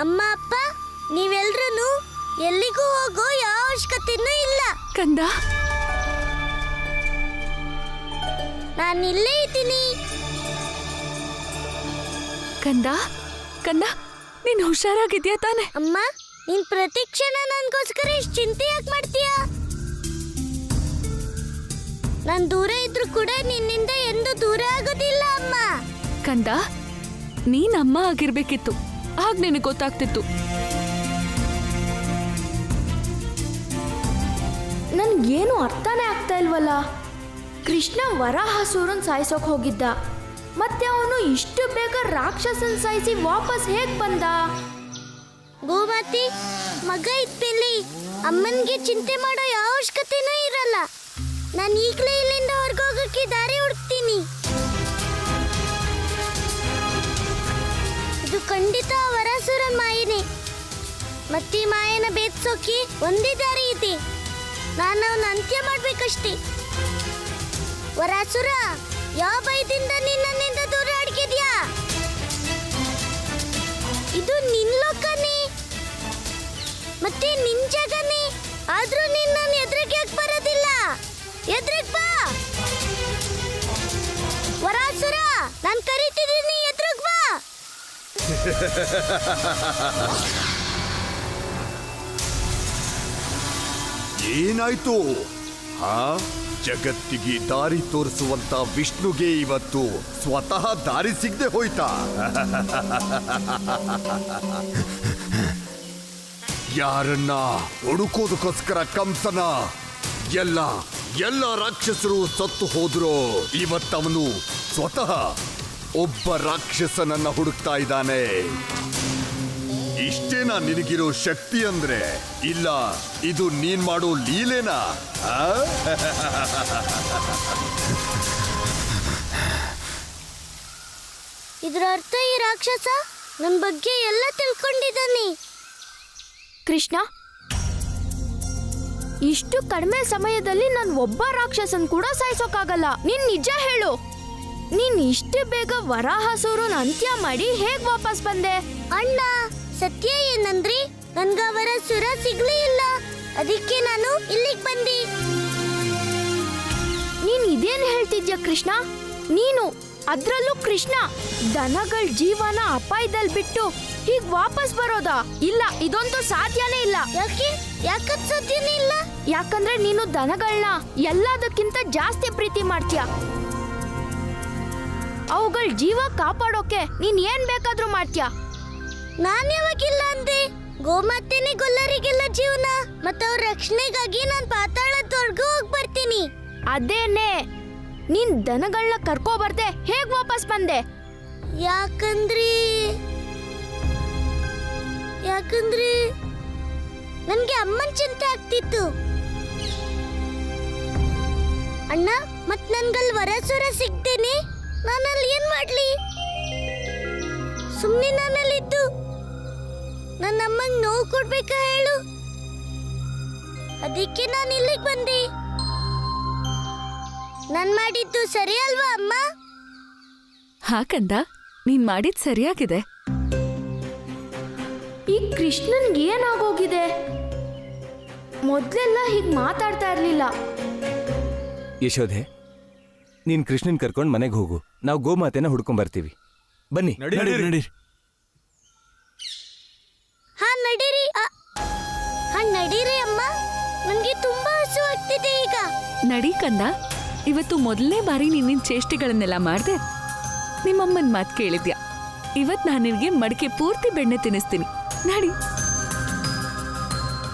ಅಮ್ಮ ಅಪ್ಪ ನೀವೆಲ್ರೂ ಎಲ್ಲಿಗೂ ಹೋಗೋ ಯಾವ ಅವಶ್ಯಕತೆನೂ ಇಲ್ಲ. ಕಂದ, ನಾನು ಇಲ್ಲೇ ಇದ್ದೀನಿ. ಕಂದ ಕಂದ, ನೀನ್ ಹುಷಾರಾಗಿದ್ಯಾ ತಾನೆ? ಅಮ್ಮ, ನೀನ್ ಪ್ರತಿ ಕ್ಷಣ ನನ್ಗೋಸ್ಕರ ಇಷ್ಟು ಚಿಂತೆ ಯಾಕೆ ಮಾಡ್ತೀಯಾ? ನಾನ್ ದೂರ ಇದ್ರು ಕೂಡ ನಿನ್ನಿಂದ ಎಂದು ದೂರ ಆಗೋದಿಲ್ಲ ಅಮ್ಮ. ಕಂದ, ನೀನ್ ಅಮ್ಮ ಆಗಿರ್ಬೇಕಿತ್ತು, ಆಗ ನಿನಗೆ ಗೊತ್ತಾಗ್ತಿತ್ತು. ನನ್ಗೇನು ಅರ್ಥನೇ ಆಗ್ತಾ ಇಲ್ವಲ್ಲ. ಕೃಷ್ಣ ವರಾಹಸುರನ್ ಸಾಯಿಸೋಕ್ ಹೋಗಿದ್ದ, ಮತ್ತೆ ಅವನು ಇಷ್ಟು ಬೇಗ ರಾಕ್ಷಸನ್ ಸಾಯಿಸಿ ವಾಪಸ್ ಹೇಗ್ ಬಂದ? ಗೋಮಾತಿ, ಮಗ ಇದ್ಮೇಲೆ ಅಮ್ಮನ್ಗೆ ಚಿಂತೆ ಮಾಡೋ ಯಾವ ಅವಶ್ಯಕತೆನೂ ಇರಲ್ಲ. ನಾನು ಈಗಲೇ ಇಲ್ಲಿಂದ ಹೊರಗೋಗಕ್ಕೆ ದಾರಿ ಹುಡುಕ್ತೀನಿ. ಇದು ಖಂಡಿತ ವರಾಸುರನ್ ಮಾಯನೆ. ಮತ್ತೆ ಮಾಯನ ಭೇದಿಸೋಕೆ ಒಂದೇ ದಾರಿ ಇದೆ. ನಾನು ಅವನ ಅಂತ್ಯ ಮಾಡ್ಬೇಕಷ್ಟೇ. ವರಾಸುರ, ಯಾವ ಭಯದಿಂದ ನನ್ನಿಂದ ದೂರ ಅಡ್ಗಿದ್ಯಾ? ಇದು ನಿನ್ ಲೋಕನೇ, ಮತ್ತೆ ನಿನ್ ಜಗನೇ. ಆದ್ರೂ ನೀನ್ ನನ್ನ ಎದುರಿಗೆ ಯಾಕೆ ಬರೋದಿಲ್ಲ? ಎದುರಿಗೆ ಬಾ ವರಾಸುರ, ನಾನು ಕರೀತಿದ್ದೀನಿ, ಎದುರಿಗೆ ಬಾ. ಏನಾಯ್ತು? ಜಗತ್ತಿಗೆ ದಾರಿ ತೋರಿಸುವಂತ ವಿಷ್ಣುಗೆ ಇವತ್ತು ಸ್ವತಃ ದಾರಿ ಸಿಗದೆ ಹೋಯ್ತಾ? ಯಾರನ್ನ ಹುಡುಕೋದಕ್ಕೋಸ್ಕರ ಕಂಸನ ಎಲ್ಲ ರಾಕ್ಷಸರು ಸತ್ತು ಹೋದ್ರು, ಇವತ್ತವನು ಸ್ವತಃ ಒಬ್ಬ ರಾಕ್ಷಸನನ್ನ ಹುಡುಕ್ತಾ ಇದ್ದಾನೆ. ಇಷ್ಟೇನಾ ನಿನಗಿರೋ ಶಕ್ತಿ ಅಂದ್ರೆ? ಇಲ್ಲ, ಇದು ನೀನ್ ಮಾಡೋ ಲೀಲೆನಾ? ಇದರ ಅರ್ಥ ಈ ರಾಕ್ಷಸ ನನ್ನ ಬಗ್ಗೆ ಎಲ್ಲ ತಿಳ್ಕೊಂಡಿದ್ದಾನೆ. ಕೃಷ್ಣ, ಇಷ್ಟು ಕಡಿಮೆ ಸಮಯದಲ್ಲಿ ನಾನು ಒಬ್ಬ ರಾಕ್ಷಸನ್ ಕೂಡ ಸಾಯಿಸೋಕ್ಕಾಗಲ್ಲ. ನೀನ್ ನಿಜ ಹೇಳು, ನೀನ್ ಇಷ್ಟು ಬೇಗ ವರಾಹಸುರನ್ ಅಂತ್ಯ ಮಾಡಿ ಹೇಗ್ ವಾಪಸ್ ಬಂದೆ? ಅಣ್ಣ, ಸತ್ಯ ಏನಂದ್ರಿ, ನನ್ಗ ವರಾಸುರ ಸಿಗ್ಲೇ ಇಲ್ಲ, ಅದಕ್ಕೆ ನಾನು ಇಲ್ಲಿಗೆ ಬಂದೆ. ನೀನ್ ಇದೇನ್ ಹೇಳ್ತಿದ್ಯಾ ಕೃಷ್ಣ? ನೀನು ಅದ್ರಲ್ಲೂ ಕೃಷ್ಣ ದನಗಳ ಜೀವನ ಅಪಾಯದಲ್ಲಿ ಬಿಟ್ಟು ಹೀಗ್ ವಾಪಸ್ ಬರೋದಾ? ಇಲ್ಲ, ಇದಂತೂ ಸಾಧ್ಯನೇ ಇಲ್ಲ. ಯಾಕಂತ ಸಾಧ್ಯನೇ ಇಲ್ಲ? ಯಾಕಂದ್ರೆ ನೀನು ದನಗಳನ್ನ ಎಲ್ಲದಕ್ಕಿಂತ ಜಾಸ್ತಿ ಪ್ರೀತಿ ಮಾಡ್ತೀಯ. ಅವುಗಳ ಜೀವ ಕಾಪಾಡೋಕೆ ನೀನ್ ಏನ್ ಬೇಕಾದ್ರೂ ಮಾಡ್ತೀಯ. ನಾನ್ ಯಾವಾಗಿಲ್ಲ ಅಂದೆ? ಗೋಮಾತೆನೆ ಗೊಲ್ಲರಿಗೆಲ್ಲ ಜೀವನ, ಮತ್ತೆ ಅವ್ರ ರಕ್ಷಣೆಗಾಗಿ ನಾನ್ ಪಾತಾಳದವರೆಗೂ ಹೋಗಿ ಬರ್ತೀನಿ. ಅದೇನೆ, ನೀನ್ ದನಗಳನ್ನ ಕರ್ಕೋ ಬರ್ದೆ ಹೇಗ್ ವಾಪಸ್ ಬಂದೆ? ಯಾಕಂದ್ರೆ ನನ್ಗೆ ಅಮ್ಮನ್ ಚಿಂತೆ ಆಗ್ತಿತ್ತು. ಅಣ್ಣ, ಮತ್ ನನ್ಗಲ್ ವರಾಸುರ ಸಿಗ್ತೇನೆ, ನಾನಲ್ಲಿ ಏನ್ ಮಾಡ್ಲಿ? ಸುಮ್ನೆ ನಾನಲ್ಲಿದ್ದು ನನ್ನ ಅಮ್ಮಂಗ್ ನೋವು ಕೊಡ್ಬೇಕಾ ಹೇಳು? ಅದಕ್ಕೆ ನಾನು ಇಲ್ಲಿಗೆ ಬಂದೆ. ನಾನ್ ಮಾಡಿದ್ದು ಸರಿ ಅಲ್ವಾ ಅಮ್ಮ? ಹಾಕಂದ, ನೀನ್ ಮಾಡಿದ್ ಸರಿಯಾಗಿದೆ. ಈ ಕೃಷ್ಣನ್ಗೆ ಏನಾಗೋಗಿದೆ? ಮೊದ್ಲೆಲ್ಲ ಹೀಗ್ ಮಾತಾಡ್ತಾ ಇರ್ಲಿಲ್ಲ. ಯಶೋಧೆ, ನೀನ್ ಕೃಷ್ಣನ್ ಕರ್ಕೊಂಡ್ ಮನೆಗೆ ಹೋಗು, ನಾವು ಗೋಮಾತೆನ ಹುಡ್ಕೊಂಡ್ ಬರ್ತೀವಿ. ಬನ್ನಿ. ನಡೀರಿ. ಹಾ ನಡೀರಿ ಅಮ್ಮ, ನನ್ಗೆ ತುಂಬಾ ಹಸು ಆಗ್ತಿದೆ ಈಗ. ನಡಿ ಕಂದ, ಇವತ್ತು ಮೊದಲನೇ ಬಾರಿ ನಿನ್ನ ಚೇಷ್ಟೆಗಳನ್ನೆಲ್ಲ ಮಾಡ್ದೆ. ನಿಮ್ಮಮ್ಮನ ಮಾತು ಕೇಳಿದ್ಯಾ? ಇವತ್ ನಾನು ನಿನಗೆ ಮಡಿಕೆ ಪೂರ್ತಿ ಬೆಣ್ಣೆ ತಿನ್ನಿಸ್ತೀನಿ. ನಡಿ.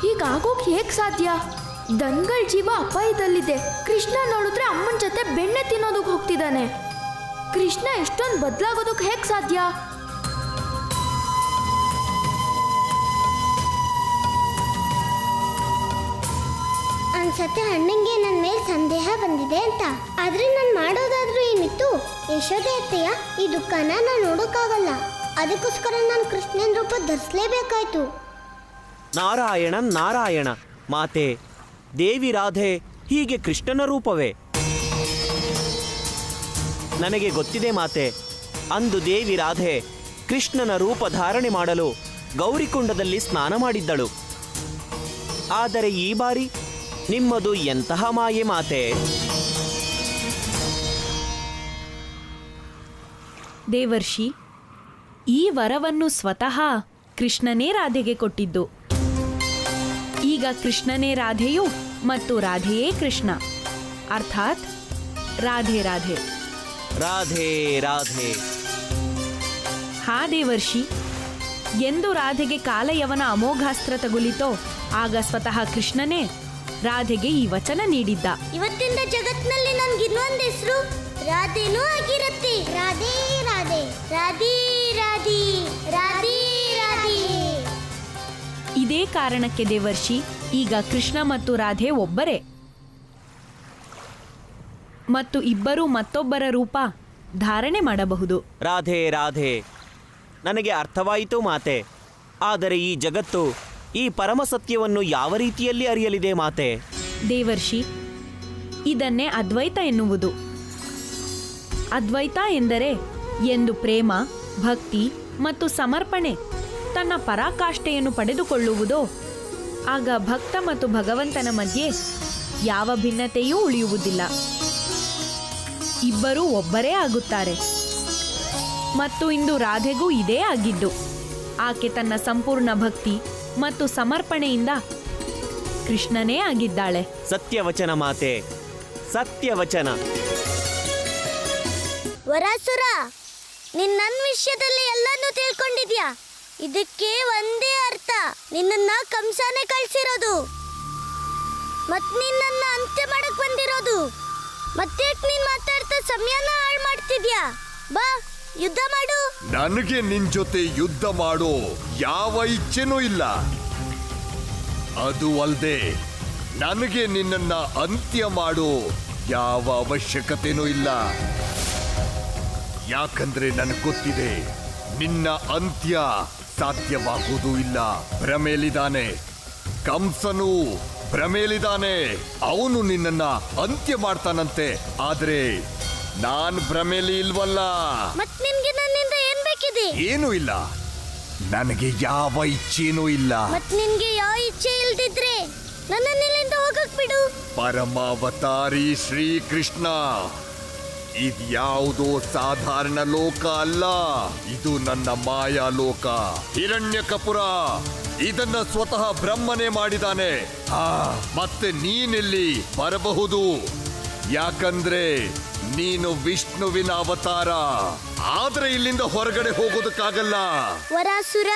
ಹೀಗಾಗೋಕ್ ಹೇಗ್ ಸಾಧ್ಯ? ದನಗಳ ಜೀವ ಅಪಾಯದಲ್ಲಿದೆ. ಕೃಷ್ಣ ನೋಡಿದ್ರೆ ಅಮ್ಮನ ಜೊತೆ ಬೆಣ್ಣೆ ತಿನ್ನೋದಕ್ಕೆ ಹೋಗ್ತಿದ್ದಾನೆ. ಕೃಷ್ಣ ಎಷ್ಟೊಂದು ಬದಲಾಗೋದಕ್ಕೆ ಹೇಗ್ ಸಾಧ್ಯ? ಅನ್ಸತ್ತೆ ಅಣ್ಣಂಗೆ ನನ್ನ ಮೇಲೆ ಸಂದೇಹ ಬಂದಿದೆ ಅಂತ. ಆದ್ರೆ ನಾನು ಮಾಡೋದಾದ್ರೂ ಏನಿತ್ತು? ಯಶೋದೆ ಅತ್ತೆಯ ಈ ದುಃಖನ ನಾನು ನೋಡೋಕ್ಕಾಗಲ್ಲ. ಅದಕ್ಕೋಸ್ಕರ ನಾನು ಕೃಷ್ಣನ ರೂಪ ಧರಿಸಲೇಬೇಕಾಯ್ತು. ನಾರಾಯಣ ನಾರಾಯಣ ಮಾತೆ, ದೇವಿ ರಾಧೆ ಹೀಗೆ ಕೃಷ್ಣನ ರೂಪವೇ? ನನಗೆ ಗೊತ್ತಿದೆ ಮಾತೆ, ಅಂದು ದೇವಿ ರಾಧೆ ಕೃಷ್ಣನ ರೂಪ ಧಾರಣೆ ಮಾಡಲು ಗೌರಿಕುಂಡದಲ್ಲಿ ಸ್ನಾನ ಮಾಡಿದ್ದಳು. ಆದರೆ ಈ ಬಾರಿ ನಿಮ್ಮದು ಎಂತಹ ಮಾಯೆ ಮಾತೆ! ದೇವರ್ಷಿ, ಈ ವರವನ್ನು ಸ್ವತಃ ಕೃಷ್ಣನೇ ರಾಧೆಗೆ ಕೊಟ್ಟಿದ್ದು. ಈಗ ಕೃಷ್ಣನೇ ರಾಧೆಯು ಮತ್ತು ರಾಧೆಯೇ ಕೃಷ್ಣ, ಅರ್ಥಾತ್ ರಾಧೆ ರಾಧೆ. ರಾಧೆ ರಾಧೆ. ಹಾ ದೇವರ್ಷಿ, ಎಂದು ರಾಧೆಗೆ ಕಾಲಯವನ ಅಮೋಘಾಸ್ತ್ರ ತಗುಲಿತೋ ಆಗ ಸ್ವತಃ ಕೃಷ್ಣನೇ ರಾಧೆಗೆ ಈ ವಚನ ನೀಡಿದ್ದ. ಇವತ್ತಿಂದ ಜಗತ್ನಲ್ಲಿ ನನ್ಗೆ ಇನ್ನೊಂದು ಹೆಸರು ರಾಧೇನೂ ಆಗಿರತ್ತೆ. ರಾಧೇ ರಾಧೆ, ರಾಧೇ ರಾಧಿ, ರಾಧೇ ರಾಧಿ. ಇದೇ ಕಾರಣಕ್ಕೆ ದೇವರ್ಷಿ, ಈಗ ಕೃಷ್ಣ ಮತ್ತು ರಾಧೆ ಒಬ್ಬರೇ ಮತ್ತು ಇಬ್ಬರೂ ಮತ್ತೊಬ್ಬರ ರೂಪ ಧಾರಣೆ ಮಾಡಬಹುದು. ರಾಧೆ ರಾಧೆ. ನನಗೆ ಅರ್ಥವಾಯಿತು ಮಾತೆ. ಆದರೆ ಈ ಜಗತ್ತು ಈ ಪರಮ ಸತ್ಯವನ್ನು ಯಾವ ರೀತಿಯಲ್ಲಿ ಅರಿಯಲಿದೆ ಮಾತೆ? ದೇವರ್ಷಿ, ಇದನ್ನೇ ಅದ್ವೈತ ಎನ್ನುವುದು. ಅದ್ವೈತ ಎಂದರೆ ಎಂದು ಪ್ರೇಮ, ಭಕ್ತಿ ಮತ್ತು ಸಮರ್ಪಣೆ ತನ್ನ ಪರಾಕಾಷ್ಠೆಯನ್ನು ಪಡೆದುಕೊಳ್ಳುವುದೋ ಆಗ ಭಕ್ತ ಮತ್ತು ಭಗವಂತನ ಮಧ್ಯೆ ಯಾವ ಭಿನ್ನತೆಯೂ ಉಳಿಯುವುದಿಲ್ಲ. ಇಬ್ಬರೂ ಒಬ್ಬರೇ ಆಗುತ್ತಾರೆ. ಮತ್ತು ಇಂದು ರಾಧೆಗೂ ಇದೇ ಆಗಿದ್ದು. ಆಕೆ ತನ್ನ ಸಂಪೂರ್ಣ ಭಕ್ತಿ ಮತ್ತು ಸಮರ್ಪಣೆಯಿಂದ ಕೃಷ್ಣನೇ ಆಗಿದ್ದಾಳೆ. ಸತ್ಯವಚನ ಮಾತೆ, ಸತ್ಯವಚನ. ವರಾಸುರ, ನಿನ್ನ ವಿಷಯದಲ್ಲಿ ಎಲ್ಲಾನು ತಿಳ್ಕೊಂಡಿದ್ಯಾ? ಇದಕ್ಕೆ ಒಂದೇ ಅರ್ಥ, ನಿನ್ನನ್ನ ಕಂಸನೇ ಕಳ್ಸಿರೋದು ಮತ್ ನಿನ್ನನ್ನ ಅಂತ್ಯ ಮಾಡಕ್ ಬಂದಿರೋದು. ಮತ್ತೆ ನೀನ್ ಮಾತಾಡ್ತಾ ಸಮಯನ ಹಾಳು ಮಾಡ್ತಿದ್ಯಾ? ಬಾ, ಯುದ್ಧ ಮಾಡು. ನನಗೆ ನಿನ್ ಜೊತೆ ಯುದ್ಧ ಮಾಡೋ ಯಾವ ಇಚ್ಛೆನೂ ಇಲ್ಲ. ಅದು ಅಲ್ಲದೆ ನನಗೆ ನಿನ್ನನ್ನ ಅಂತ್ಯ ಮಾಡೋ ಯಾವ ಅವಶ್ಯಕತೆನೂ ಇಲ್ಲ. ಯಾಕಂದ್ರೆ ನನಗೆ ಗೊತ್ತಿದೆ, ನಿನ್ನ ಅಂತ್ಯ ಸಾಧ್ಯವಾಗುವುದೂ ಇಲ್ಲ. ಭ್ರಮೇಲಿದ್ದಾನೆ ಕಂಸನು, ಭ್ರಮೇಲಿದ್ದಾನೆ. ಅವನು ನಿನ್ನನ್ನ ಅಂತ್ಯ ಮಾಡ್ತಾನಂತೆ. ಆದ್ರೆ ನಾನ್ ಭ್ರಮೇಲಿ ಇಲ್ವಲ್ಲ. ಮತ್ ನಿನ್ಗೆ ನನ್ನಿಂದ ಏನ್ ಬೇಕಿದೆ? ಏನೂ ಇಲ್ಲ. ನನಗೆ ಯಾವ ಇಚ್ಛೆನೂ ಇಲ್ಲ. ಮತ್ ನಿನ್ಗೆ ಯಾವ ಇಚ್ಛೆ ಇಲ್ದಿದ್ರೆ ನನ್ನನ್ನ ಇಲ್ಲಿಂದ ಹೋಗಕ್ ಬಿಡು. ಪರಮಾವತಾರಿ ಶ್ರೀಕೃಷ್ಣ, ಇದ್ಯಾವುದೋ ಸಾಧಾರಣ ಲೋಕ ಅಲ್ಲ. ಇದು ನನ್ನ ಮಾಯಾ ಲೋಕ. ಹಿರಣ್ಯಕಪುರ ಇದನ್ನ ಸ್ವತಃ ಬ್ರಹ್ಮನೇ ಮಾಡಿದಾನೆ. ಮತ್ತೆ ನೀನಿಲ್ಲಿ ಬರಬಹುದು, ಯಾಕಂದ್ರೆ ನೀನು ವಿಷ್ಣುವಿನ ಅವತಾರ. ಆದ್ರೆ ಇಲ್ಲಿಂದ ಹೊರಗಡೆ ಹೋಗೋದಕ್ಕಾಗಲ್ಲ. ವರಾಸುರ,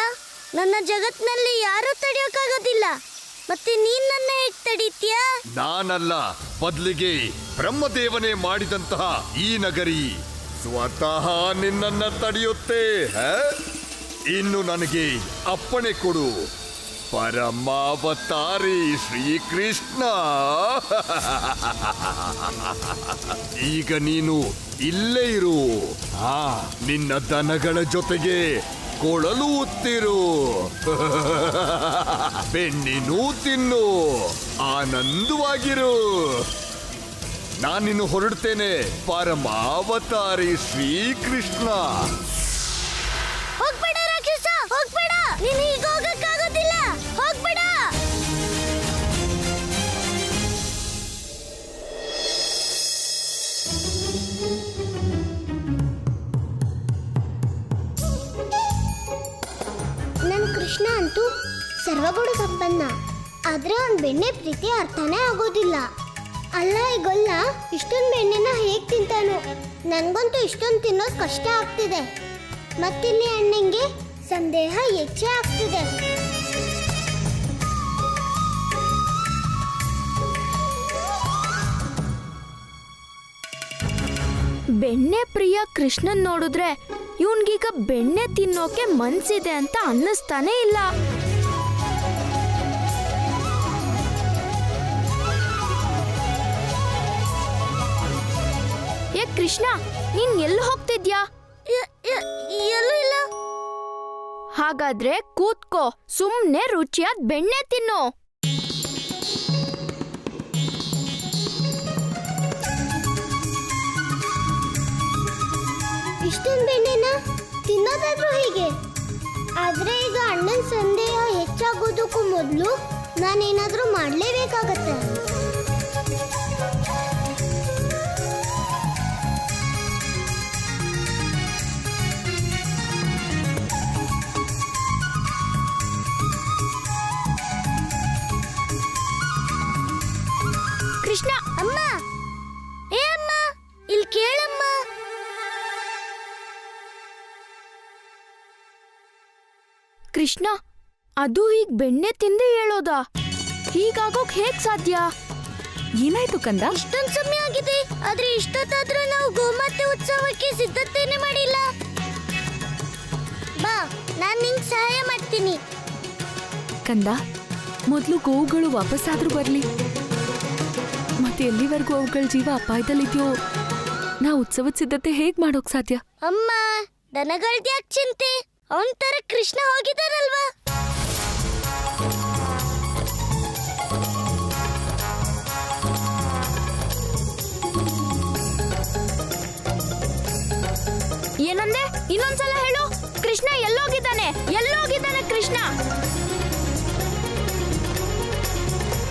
ನನ್ನ ಜಗತ್ನಲ್ಲಿ ಯಾರೂ ತಡೆಯೋಕ್ಕಾಗೋದಿಲ್ಲ. ಮತ್ತೆ ನೀನ್ ನನ್ನ ಹೇಗ್ ತಡೀತ್ಯಾ? ನಾನಲ್ಲ, ಬದಲಿಗೆ ಬ್ರಹ್ಮದೇವನೇ ಮಾಡಿದಂತಹ ಈ ನಗರಿ ಸ್ವತಃ ನಿನ್ನನ್ನ ತಡೆಯುತ್ತೆ. ಇನ್ನು ನನಗೆ ಅಪ್ಪಣೆ ಕೊಡು, ಪರಮಾವತಾರಿ ಶ್ರೀಕೃಷ್ಣ. ಈಗ ನೀನು ಇಲ್ಲೇ ಇರು. ನಿನ್ನ ದನಗಳ ಜೊತೆಗೆ ಕೊಳಲು ಉತ್ತಿರು, ಬೆಣ್ಣಿನೂ ತಿನ್ನು, ಆನಂದವಾಗಿರು. ನಾನಿನ್ನು ಹೊರಡ್ತೇನೆ, ಪರಮಾವತಾರಿ ಶ್ರೀಕೃಷ್ಣ. ಹೋಗ್ಬೇಡ ರಾಕ್ಷಸ, ಹೋಗ್ಬೇಡ. ನೀನ್ ಈಗ ಹೋಗಕ್ಕಾಗೋದಿಲ್ಲ, ಹೋಗ್ಬೇಡ. ನನ್ ಕೃಷ್ಣ ಅಂತೂ ಸರ್ವಗುಣ ಸಂಪನ್ನ. ಆದ್ರೆ ಅವ್ನ್ ಬೆಣ್ಣೆ ಪ್ರೀತಿ ಅರ್ಥನೇ ಆಗೋದಿಲ್ಲ. ಅಲ್ಲ ಈಗೊಲ್ಲ ಇಷ್ಟೊಂದು ಬೆಣ್ಣೆನ ಹೇಗ್ ತಿಂತಾನು? ನನ್ಗಂತೂ ಇಷ್ಟೊಂದು ತಿನ್ನೋದು ಕಷ್ಟ ಆಗ್ತಿದೆ. ಮತ್ತಿಲ್ಲಿ ಅಣ್ಣಂಗೆ ಸಂದೇಹ ಹೆಚ್ಚೇ ಆಗ್ತಿದೆ. ಬೆಣ್ಣೆ ಪ್ರಿಯ ಕೃಷ್ಣನ್ ನೋಡಿದ್ರೆ ಇವನ್ಗೀಗ ಬೆಣ್ಣೆ ತಿನ್ನೋಕೆ ಮನ್ಸಿದೆ ಅಂತ ಅನ್ನಿಸ್ತಾನೆ ಇಲ್ಲ. ಏ ಕೃಷ್ಣ, ನೀನ್ ಎಲ್ಲಿ ಹೋಗ್ತಿದ್ಯಾ? ಎಲ್ಲೂ ಇಲ್ಲ. ಹಾಗಾದ್ರೆ ಕೂತ್ಕೋ, ಸುಮ್ನೆ ರುಚಿಯಾದ ಬೆಣ್ಣೆ ತಿನ್ನು. ಇಷ್ಟೊಂದು ಬೆಣ್ಣೆನ ತಿನ್ನೋದಾದ್ರೂ ಹೇಗೆ? ಆದ್ರೆ ಈಗ ಅಣ್ಣನ ಮಾಡೋದಕ್ಕೂ ಮೊದಲು ನಾನೇನಾದ್ರೂ ಮಾಡಲೇಬೇಕಾಗತ್ತೆ. ಕೃಷ್ಣ, ಅಮ್ಮ, ಏ ಅಮ್ಮ, ಇಲ್ಲಿ ಕೇಳಮ್ಮ. ಕೃಷ್ಣ, ಅದು ಹೀಗ್ ಬೆಣ್ಣೆ ತಿಂದು ಹೇಳೋದಾ? ಹೀಗಾಗೋಕ್ ಹೇಗ್ ಸಾಧ್ಯ? ಏನಾಯ್ತು ಕಂದ? ಇಷ್ಟೊಂದು ಸಮಯ ಆಗಿದೆ, ಆದ್ರೆ ಇಷ್ಟೊತ್ತಾದ್ರೂ ನಾವು ಗೋಮಾತೆ ಉತ್ಸವಕ್ಕೆ ಸಿದ್ಧತೆನೆ ಮಾಡಿಲ್ಲ. ಬಾ, ನಾನ್ ನಿಂಗೆ ಸಹಾಯ ಮಾಡ್ತೀನಿ. ಕಂದ, ಮೊದಲು ಗೋವುಗಳು ವಾಪಸ್ಸಾದ್ರೂ ಬರ್ಲಿ. ಮತ್ತೆ ಎಲ್ಲಿವರೆಗೂ ಅವುಗಳ ಜೀವ ಅಪಾಯದಲ್ಲಿದ್ಯೋ ನಾ ಉತ್ಸವದ ಸಿದ್ಧತೆ ಹೇಗ್ ಮಾಡೋಕ್ ಸಾಧ್ಯ? ಅಮ್ಮ, ದನಗಳ್ದ್ಯಾಕ್ ಚಿಂತೆ? ಅವನ್ ತರ ಕೃಷ್ಣ ಹೋಗಿದಾರಲ್ವಾ? ಏನಂದೆ? ಇನ್ನೊಂದ್ಸಲ ಹೇಳು. ಕೃಷ್ಣ ಎಲ್ಲೋಗಿದ್ದಾನೆ? ಎಲ್ಲೋಗಿದ್ದಾನೆ ಕೃಷ್ಣ?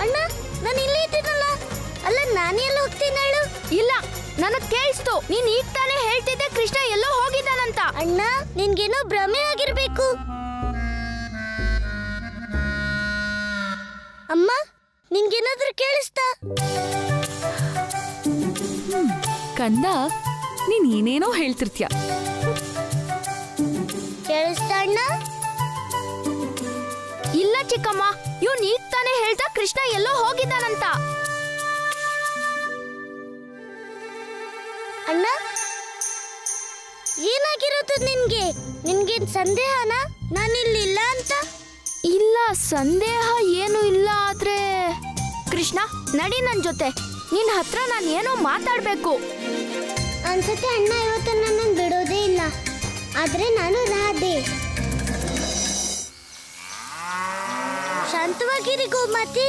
ಅಣ್ಣ, ನಾನು ಇಲ್ಲೇ ಇದ್ದೀನಲ್ಲ. ಅಲ್ಲ, ನಾನೆಲ್ಲ ಹೋಗ್ತೀನಿ ಹೇಳು. ಇಲ್ಲ, ನನಗ್ ಕೇಳಿಸ್ತು. ನೀನ್ ಈಗ ತಾನೇ ಹೇಳ್ತಿದ್ದೆ ಕೃಷ್ಣ ಎಲ್ಲೋ ಹೋಗಿದ್ದಾನಂತ. ಅಣ್ಣ, ನಿನ್ಗೇನೋ ಭ್ರಮೆ ಆಗಿರ್ಬೇಕು. ಅಮ್ಮ, ನಿನ್ಗೇನಾದ್ರೂ ಕೇಳಿಸ್ತಾ? ಕಂದ, ನೀನ್ ಏನೇನೋ ಹೇಳ್ತಿರ್ತೀಯ. ಕೇಳಿಸ್ತಾ ಅಣ್ಣ? ಇಲ್ಲ ಚಿಕ್ಕಮ್ಮ, ಇವ್ನ್ ಈಗ ತಾನೇ ಹೇಳ್ದ ಕೃಷ್ಣ ಎಲ್ಲೋ ಹೋಗಿದ್ದಾನಂತ. ಅಣ್ಣ, ಏನಾಗಿರೋದು ನಿನ್ಗೆ? ನಿನ್ಗೇನ್ ಸಂದೇಹನಾ ನಾನಿಲ್ಲಿಲ್ಲ ಅಂತ? ಇಲ್ಲ, ಸಂದೇಹ ಏನು ಇಲ್ಲ. ಆದ್ರೆ ಕೃಷ್ಣ, ನಡಿ ನನ್ ಜೊತೆ. ನಿನ್ ಹತ್ರ ನಾನು ಏನೋ ಮಾತಾಡ್ಬೇಕು. ಅನ್ಸುತ್ತೆ ಅಣ್ಣ ಇವತ್ತು ನನ್ನನ್ನು ಬಿಡೋದೇ ಇಲ್ಲ. ಆದ್ರೆ ನಾನು ರಾಧೆ. ಶಾಂತವಾಗಿರಿ ಗೋಮಾತೆ.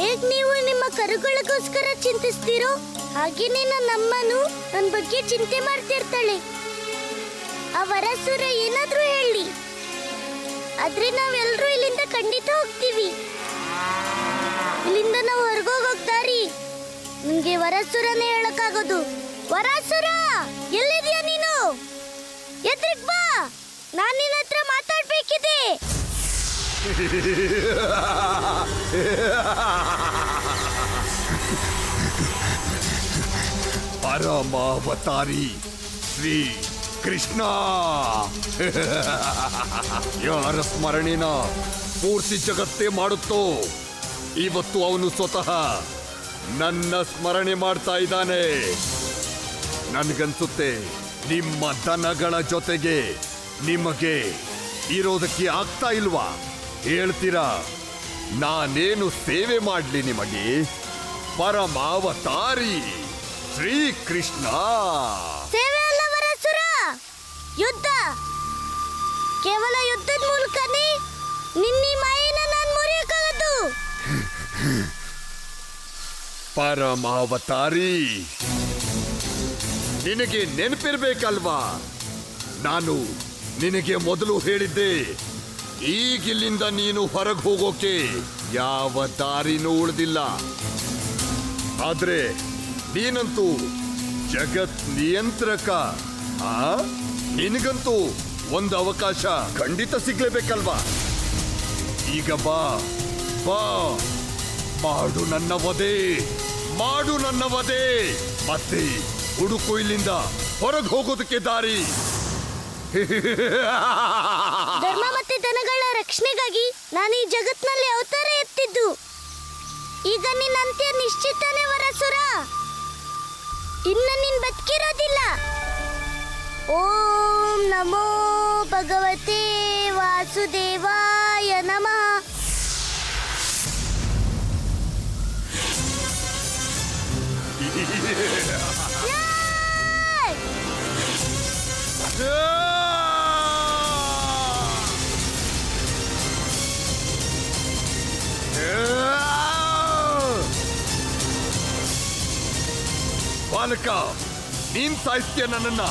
ಹೇಗ್ ನೀವು ನಿಮ್ಮ ಕರುಗಳಿಗೋಸ್ಕರ ಚಿಂತಿಸ್ತೀರೋ ಹಾಗೇನೆ ನಮ್ಮನು ನನ್ನ ಬಗ್ಗೆ ಚಿಂತೆ ಮಾಡ್ತಿರ್ತಾಳೆ. ಆ ವರಸುರ ಏನಾದ್ರೂ ಹೇಳಿ, ಆದ್ರೆ ನಾವೆಲ್ಲರೂ ಇಲ್ಲಿಂದ ಖಂಡಿತ ಹೋಗ್ತೀವಿ. ಇಲ್ಲಿಂದ ನಾವು ಹೊರಗೋಗೋಕ್ ದಾರಿ ನಿಮ್ಗೆ ವರಸುರನೇ ಹೇಳಕ್ಕಾಗೋದು. ವರಸುರ, ಎಲ್ಲಿದ್ಯಾ ನೀನು? ಎದ್ರಿಗ್ ಬಾ, ನಾನ್ ನಿನ್ನ ಹತ್ರ ಮಾತಾಡ್ಬೇಕಿದೆ. ಪರಮಾವತಾರಿ ಶ್ರೀ ಕೃಷ್ಣ ಯಾರ ಸ್ಮರಣೆನ ಪೂರ್ತಿ ಜಗತ್ತೇ ಮಾಡುತ್ತೋ ಇವತ್ತು ಅವನು ಸ್ವತಃ ನನ್ನ ಸ್ಮರಣೆ ಮಾಡ್ತಾ ಇದ್ದಾನೆ. ನನ್ಗನ್ಸುತ್ತೆ ನಿಮ್ಮ ದನಗಳ ಜೊತೆಗೆ ನಿಮಗೆ ಇರೋದಕ್ಕೆ ಆಗ್ತಾ ಇಲ್ವಾ? ಹೇಳ್ತೀರಾ ನಾನೇನು ಸೇವೆ ಮಾಡ್ಲಿ ನಿಮಗೆ? ಪರಮಾವತಾರಿ ಶ್ರೀ ಕೃಷ್ಣ. ಸೇವೆ ಅಲ್ಲ ವರಸುರ, ಯುದ್ಧ. ಕೇವಲ ಯುದ್ಧದ ಮೂಲಕನೇ ನಿನ್ನ ಮಾಯನ ನಾನು ಮುರಿಯಕ್ಕಾಗದು. ಪರಮಾವತಾರಿ, ನಿನಗೆ ನೆನಪಿರ್ಬೇಕಲ್ವಾ, ನಾನು ನಿನಗೆ ಮೊದಲು ಹೇಳಿದ್ದೆ ಈಗಿಲ್ಲಿಂದ ನೀನು ಹೊರಗೆ ಹೋಗೋಕೆ ಯಾವ ದಾರಿನೂ ಉಳಿದಿಲ್ಲ. ಆದ್ರೆ ನೀನಂತೂ ಜಗತ್ ನಿಯಂತ್ರಕ. ನಿನಗಂತೂ ಒಂದು ಅವಕಾಶ ಖಂಡಿತ ಸಿಗ್ಲೇಬೇಕಲ್ವಾ? ಈಗ ಬಾ ಬಾ, ಮಾಡು ನನ್ನ ವಧೆ, ಮಾಡು ನನ್ನ ವಧೆ. ಮತ್ತೆ ಹುಡುಕು ಇಲ್ಲಿಂದ ಹೊರಗೆ ಹೋಗೋದಕ್ಕೆ ದಾರಿ. ಧರ್ಮ ಮತ್ತೆ ದನಗಳ ರಕ್ಷಣೆಗಾಗಿ ನಾನು ಈ ಜಗತ್ನಲ್ಲಿ ಅವತಾರ ಎತ್ತಿದ್ದು. ಈಗ ನಿನ್ನ ಅಂತ್ಯ ನಿಶ್ಚಿತನೇ ವರಸುರ. ಇನ್ನ ನೀನ್ ಬದುಕಿರೋದಿಲ್ಲ. ಓಂ ನಮೋ ಭಗವತೆ ವಾಸುದೇವಾಯ ನಮಃ. ಬಾಲಕ, ನೀನ್ ಸಾಯಿಸ್ತೀಯ ನನ್ನನ್ನ.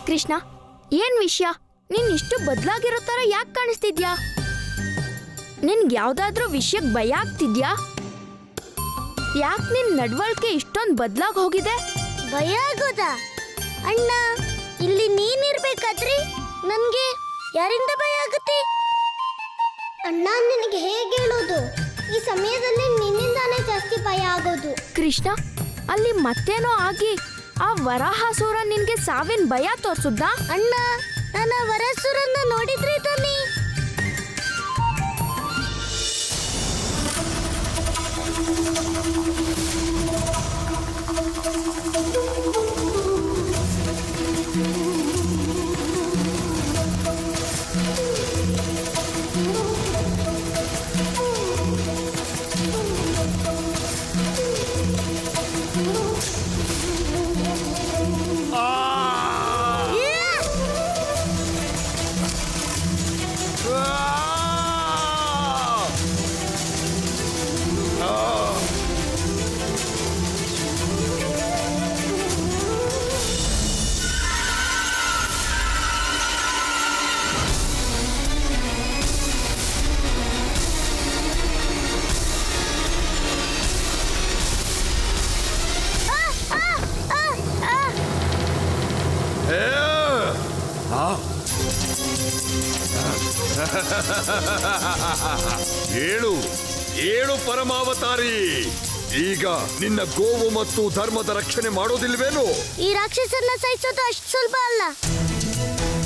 ಕೃಷ್ಣ, ಏನ್ ವಿಷಯ? ನೀನ್ ಇಷ್ಟು ಬದಲಾಗಿರೋ ತರ ಯಾಕೆ ಕಾಣಿಸ್ತಿದ್ಯಾ? ನಿನ್ಗೆ ಯಾವ್ದಾದ್ರೂ ವಿಷಯಕ್ಕೆ ಭಯ ಆಗ್ತಿದ್ಯಾ? ಯಾಕೆ ನಿನ್ ನಡವಳಿಕೆ ಇಷ್ಟೊಂದು ಬದಲಾಗಿ ಹೋಗಿದೆ? ಭಯ ಆಗೋದಾ? ಅಣ್ಣ, ಇಲ್ಲಿ ನೀನಿರ್ಬೇಕಾದ್ರಿ ನನ್ಗೆ ಯಾರಿಂದ ಭಯ ಆಗುತ್ತೆ? ಅಣ್ಣ, ನಿನಗೆ ಹೇಗೆ ಹೇಳೋದು? ಈ ಸಮಯದಲ್ಲಿ ನಿನ್ನಿಂದಾನೇ ಜಾಸ್ತಿ ಭಯ ಆಗೋದು. ಕೃಷ್ಣ, ಅಲ್ಲಿ ಮತ್ತೇನೋ ಆಗಿ ಆ ವರಾಹಾಸುರ ನಿನ್ಗೆ ಸಾವಿನ ಭಯ ತೋರ್ಸುದ್ದ? ಅಣ್ಣ, ನಾನು ಆ ವರಾಸುರನ್ನ ನೋಡಿದ್ರೆ ತಾನೆ. ಏಳು ಏಳು ಪರಮಾವತಾರಿ, ಈಗ ನಿನ್ನ ಗೋವು ಮತ್ತು ಧರ್ಮದ ರಕ್ಷಣೆ ಮಾಡೋದಿಲ್ವೇನು? ಈ ರಾಕ್ಷಸನ್ನ ಸಾಯಿಸೋದು ಅಷ್ಟು ಸುಲಭ ಅಲ್ಲ.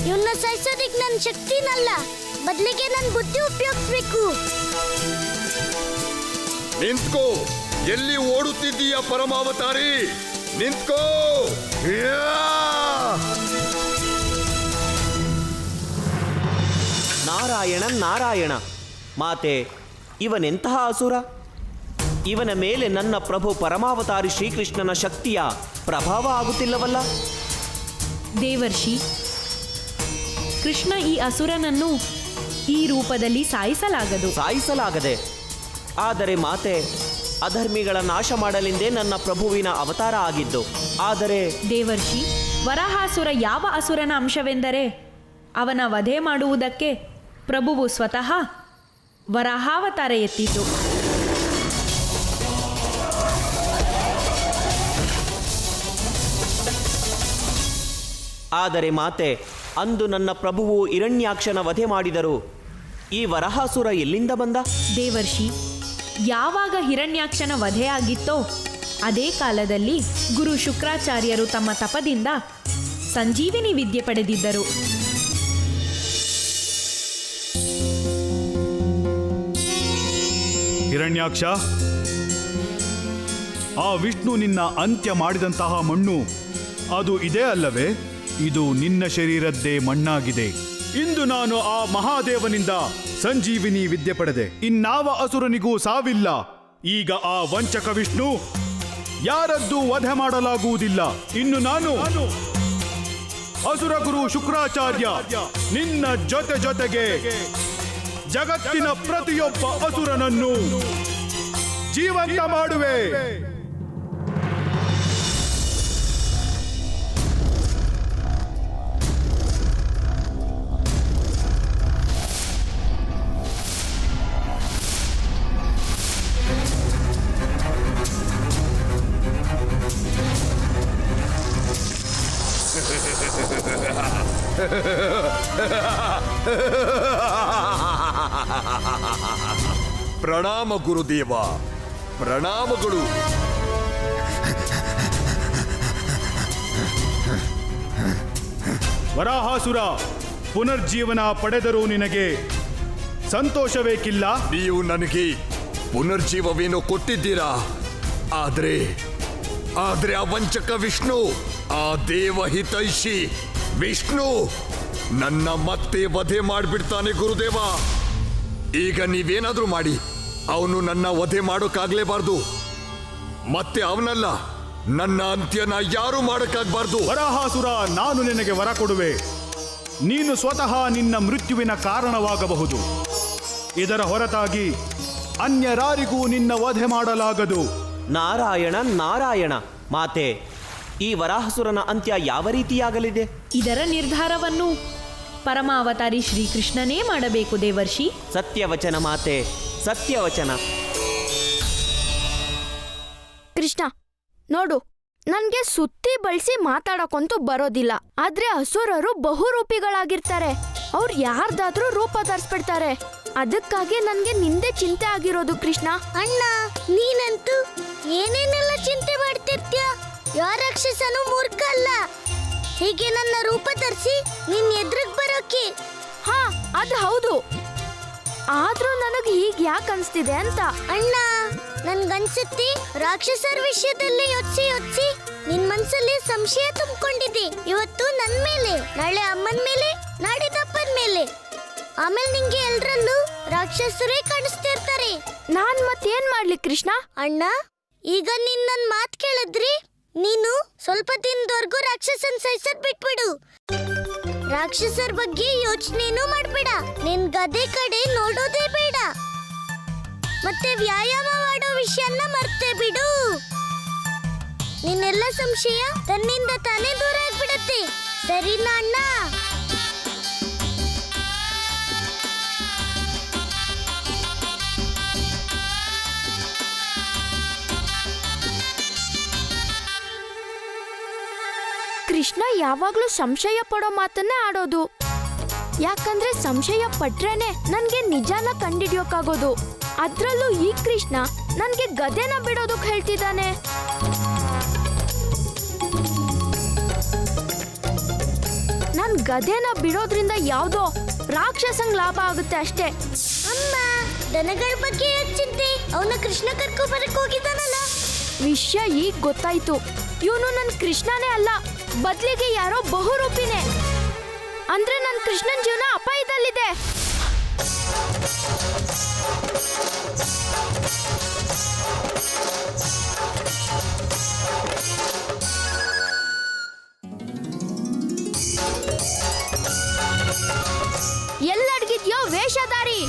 ಇವನ್ನ ಸಾಯಿಸೋದಿಕ್ ನನ್ನ ಶಕ್ತಿನಲ್ಲ, ಬದಲಿಗೆ ನನ್ನ ಬುದ್ಧಿ ಉಪಯೋಗಿಸ್ಬೇಕು. ನಿಂತ್ಕೋ, ಎಲ್ಲಿ ಓಡುತ್ತಿದ್ದೀಯ ಪರಮಾವತಾರಿ? ನಿಂತ್ಕೋ! ನಾರಾಯಣ ನಾರಾಯಣ. ಮಾತೆ, ಇವನೆಂತಹ ಅಸುರ? ಇವನ ಮೇಲೆ ನನ್ನ ಪ್ರಭು ಪರಮಾವತಾರಿ ಶ್ರೀಕೃಷ್ಣನ ಶಕ್ತಿಯ ಪ್ರಭಾವ ಆಗುತ್ತಿಲ್ಲವಲ್ಲ? ದೇವರ್ಷಿ, ಕೃಷ್ಣ ಈ ಅಸುರನನ್ನು ಈ ರೂಪದಲ್ಲಿ ಸಾಯಿಸಲಾಗದೆ. ಆದರೆ ಮಾತೆ, ಅಧರ್ಮಿಗಳ ನಾಶ ಮಾಡಲೆಂದೇ ನನ್ನ ಪ್ರಭುವಿನ ಅವತಾರ ಆಗಿದ್ದು. ಆದರೆ ದೇವರ್ಷಿ, ವರಾಹಾಸುರ ಯಾವ ಅಸುರನ ಅಂಶವೆಂದರೆ ಅವನ ವಧೆ ಮಾಡುವುದಕ್ಕೆ ಪ್ರಭುವು ಸ್ವತಃ ವರಾಹಾವತಾರ ಎತ್ತಿತು. ಆದರೆ ಮಾತೆ, ಅಂದು ನನ್ನ ಪ್ರಭುವು ಹಿರಣ್ಯಾಕ್ಷನ ವಧೆ ಮಾಡಿದರು. ಈ ವರಾಹಾಸುರ ಎಲ್ಲಿಂದ ಬಂದ? ದೇವರ್ಷಿ, ಯಾವಾಗ ಹಿರಣ್ಯಾಕ್ಷನ ವಧೆಯಾಗಿತ್ತೋ ಅದೇ ಕಾಲದಲ್ಲಿ ಗುರು ಶುಕ್ರಾಚಾರ್ಯರು ತಮ್ಮ ತಪದಿಂದ ಸಂಜೀವಿನಿ ವಿದ್ಯೆ ಪಡೆದಿದ್ದರು. ಹಿರಣ್ಯಾಕ್ಷ, ಆ ವಿಷ್ಣು ನಿನ್ನ ಅಂತ್ಯ ಮಾಡಿದಂತಹ ಮಣ್ಣು ಅದು ಇದೇ ಅಲ್ಲವೇ? ಇದು ನಿನ್ನ ಶರೀರದ್ದೇ ಮಣ್ಣಾಗಿದೆ. ಇಂದು ನಾನು ಆ ಮಹಾದೇವನಿಂದ ಸಂಜೀವಿನಿ ವಿದ್ಯೆ ಪಡೆದೆ. ಇನ್ನಾವ ಅಸುರನಿಗೂ ಸಾವಿಲ್ಲ. ಈಗ ಆ ವಂಚಕ ವಿಷ್ಣು ಯಾರದ್ದೂ ವಧೆ ಮಾಡಲಾಗುವುದಿಲ್ಲ. ಇನ್ನು ನಾನು ಅಸುರ ಗುರು ಶುಕ್ರಾಚಾರ್ಯ ನಿನ್ನ ಜೊತೆಗೆ ಜಗತ್ತಿನ ಪ್ರತಿಯೊಬ್ಬ ಅಸುರನನ್ನು ಜೀವಂತ ಮಾಡುವೆ. ಪ್ರಣಾಮ ಗುರುದೇವ, ಪ್ರಣಾಮಗಳು. ವರಾಹಾಸುರ, ಪುನರ್ಜೀವನ ಪಡೆದರೂ ನಿನಗೆ ಸಂತೋಷವೇಕಿಲ್ಲ? ನೀವು ನನಗೆ ಪುನರ್ಜೀವವೇನೋ ಕೊಟ್ಟಿದ್ದೀರಾ, ಆದ್ರೆ ಆ ವಂಚಕ ವಿಷ್ಣು, ಆ ದೇವಹಿತೈಷಿ ವಿಷ್ಣು ನನ್ನ ಮತ್ತೆ ವಧೆ ಮಾಡಿಬಿಡ್ತಾನೆ ಗುರುದೇವ. ಈಗ ನೀವೇನಾದ್ರೂ ಮಾಡಿ ಅವನು ನನ್ನ ವಧೆ ಮಾಡೋಕ್ಕಾಗ್ಲೇಬಾರ್ದು. ಮತ್ತೆ ಅವನಲ್ಲ, ನನ್ನ ಅಂತ್ಯನ ಯಾರು ಮಾಡೋಕ್ಕಾಗಬಾರ್ದು. ವರಾಹಾಸುರ, ನಾನು ನಿನಗೆ ವರ ಕೊಡುವೆ. ನೀನು ಸ್ವತಃ ನಿನ್ನ ಮೃತ್ಯುವಿನ ಕಾರಣವಾಗಬಹುದು. ಇದರ ಹೊರತಾಗಿ ಅನ್ಯರಾರಿಗೂ ನಿನ್ನ ವಧೆ ಮಾಡಲಾಗದು. ನಾರಾಯಣ ನಾರಾಯಣ. ಮಾತೆ, ಈ ವರಾಹಸುರನ ಅಂತ್ಯ ಯಾವ ರೀತಿಯಾಗಲಿದೆ? ಇದರ ನಿರ್ಧಾರವನ್ನು ಪರಮಾವತಾರಿ ಶ್ರೀಕೃಷ್ಣನೇ ಮಾಡಬೇಕು ದೇವರ್ಷಿ. ಸತ್ಯವಚನ ಮಾತೆ, ಸತ್ಯವಚನ. ಕೃಷ್ಣ ನೋಡು, ನನ್ಗೆ ಸುತ್ತಿ ಬಳಸಿ ಮಾತಾಡಕ್ಕಂತೂ ಬರೋದಿಲ್ಲ. ಆದ್ರೆ ಅಸುರರು ಬಹುರೂಪಿಗಳಾಗಿರ್ತಾರೆ. ಅವ್ರು ಯಾರ್ದಾದ್ರೂ ರೂಪ ಧರಿಸ್ಬಿಡ್ತಾರೆ. ಅದಕ್ಕಾಗಿ ನನ್ಗೆ ನಿಂದೆ ಚಿಂತೆ ಆಗಿರೋದು ಕೃಷ್ಣ. ಅಣ್ಣ, ನೀನಂತೂ ಏನೇನೆಲ್ಲ ಚಿಂತೆ ಮಾಡ್ತಿರ್ತೀಯ. ಯಾವ ರಾಕ್ಷಸನು ಮೂರ್ಖ ಅಲ್ಲ ಹೀಗೆ ನನ್ನ ರೂಪ ಧರಿಸಿ ನಿನ್ ಎದುರಿಗೆ ಬರೋಕೆ. ಹಾ, ಅದು ಹೌದು. ಆದ್ರೂ ನನಗೆ ಹೀಗ್ ಯಾಕೆ ಅನ್ಸ್ತಿದೆ ಅಂತ. ಅಣ್ಣ, ನನ್ಗನ್ಸುತ್ತೆ ರಾಕ್ಷಸರ ವಿಷಯದಲ್ಲಿ ಯೋಚಿಸಿ ನಿನ್ ಮನ್ಸಲ್ಲಿ ಸಂಶಯ ತುಂಬಿಕೊಂಡಿದೆ. ಇವತ್ತು ನನ್ ಮೇಲೆ, ನಾಳೆ ಅಮ್ಮನ ಮೇಲೆ, ನಾಡಿದಪ್ಪನ ಮೇಲೆ, ಆಮೇಲೆ ನಿಂಗೆ ಎಲ್ರಲ್ಲೂ ರಾಕ್ಷಸರೇ ಕಾಣಿಸ್ತಿರ್ತಾರೆ. ನಾನ್ ಮತ್ತೇನ್ ಮಾಡ್ಲಿ ಕೃಷ್ಣ? ಅಣ್ಣ, ಈಗ ನೀನ್ ನನ್ ಮಾತ್ ಕೇಳಿದ್ರಿ, ನೀನು ಸ್ವಲ್ಪ ದಿನದವರೆಗೂ ರಾಕ್ಷಸನ್ ಸಹಿಸದ್ ಬಿಟ್ಬಿಡು. ರಾಕ್ಷಸರ ಬಗ್ಗೆ ಯೋಚನೆನೂ ಮಾಡ್ಬೇಡ. ನಿನ್ ಗದೆ ಕಡೆ ನೋಡೋದೇ ಬೇಡ. ಮತ್ತೆ ವ್ಯಾಯಾಮ ಮಾಡೋ ವಿಷಯನ ಮರ್ತೇ ಬಿಡು. ನಿನ್ನೆಲ್ಲ ಸಂಶಯ ತನ್ನಿಂದ ತಾನೇ ದೂರ ಆಗ್ಬಿಡತ್ತೆ. ಸರಿನಾ ಅಣ್ಣ? ಕೃಷ್ಣ ಯಾವಾಗ್ಲೂ ಸಂಶಯ ಪಡೋ ಮಾತನ್ನೇ ಆಡೋದು. ಯಾಕಂದ್ರೆ ಸಂಶಯ ಪಟ್ರೇನೆ ನನ್ಗೆ ನಿಜಾನ ಕಂಡಿಡಿಯೋಕ್ಕಾಗೋದು. ಅದ್ರಲ್ಲೂ ಈ ಕೃಷ್ಣ ನನ್ಗೆ ಗದೆನ ಬಿಡೋದಕ್ಕೆ ಹೇಳ್ತಿದ್ದಾನೆ. ನನ್ ಗದೆನ ಬಿಡೋದ್ರಿಂದ ಯಾವ್ದೋ ರಾಕ್ಷಸಂಗ್ ಲಾಭ ಆಗುತ್ತೆ ಅಷ್ಟೇ. ಅಮ್ಮ, ದನಗಳ ಬಗ್ಗೆ ಚಿಂತೆ. ಅವನ ಕೃಷ್ಣ ಕರ್ಕೊ ಬರಕ್ ಹೋಗಿದ್ದಾನಲ್ಲ. ವಿಷಯ ಈಗ ಗೊತ್ತಾಯ್ತು. ಇವನು ನನ್ ಕೃಷ್ಣನೇ ಅಲ್ಲ, ಬದ್ಲಿಗೆ ಯಾರೋ ಬಹುರೂಪಿನೇ. ಅಂದ್ರೆ ನನ್ ಕೃಷ್ಣನ್ ಜೀವನ ಅಪಾಯದಲ್ಲಿದೆ. ಎಲ್ಲಡ್ಗಿದ್ಯೋ ವೇಷಧಾರಿ?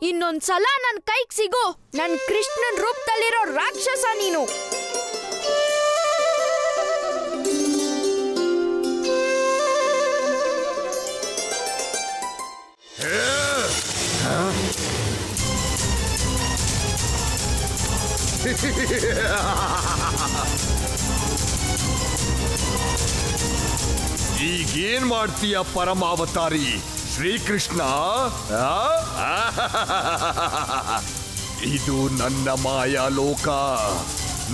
ಇನ್ನೊಂದ್ಸಲ ನನ್ ಕೈಗೆ ಸಿಗೋ, ನನ್ ಕೃಷ್ಣನ್ ರೂಪದಲ್ಲಿರೋ ರಾಕ್ಷಸ ನೀನು. ಈಗೇನ್ ಮಾಡ್ತೀಯ ಪರಮಾವತಾರಿ ಶ್ರೀಕೃಷ್ಣ? ಇದು ನನ್ನ ಮಾಯಾ ಲೋಕ,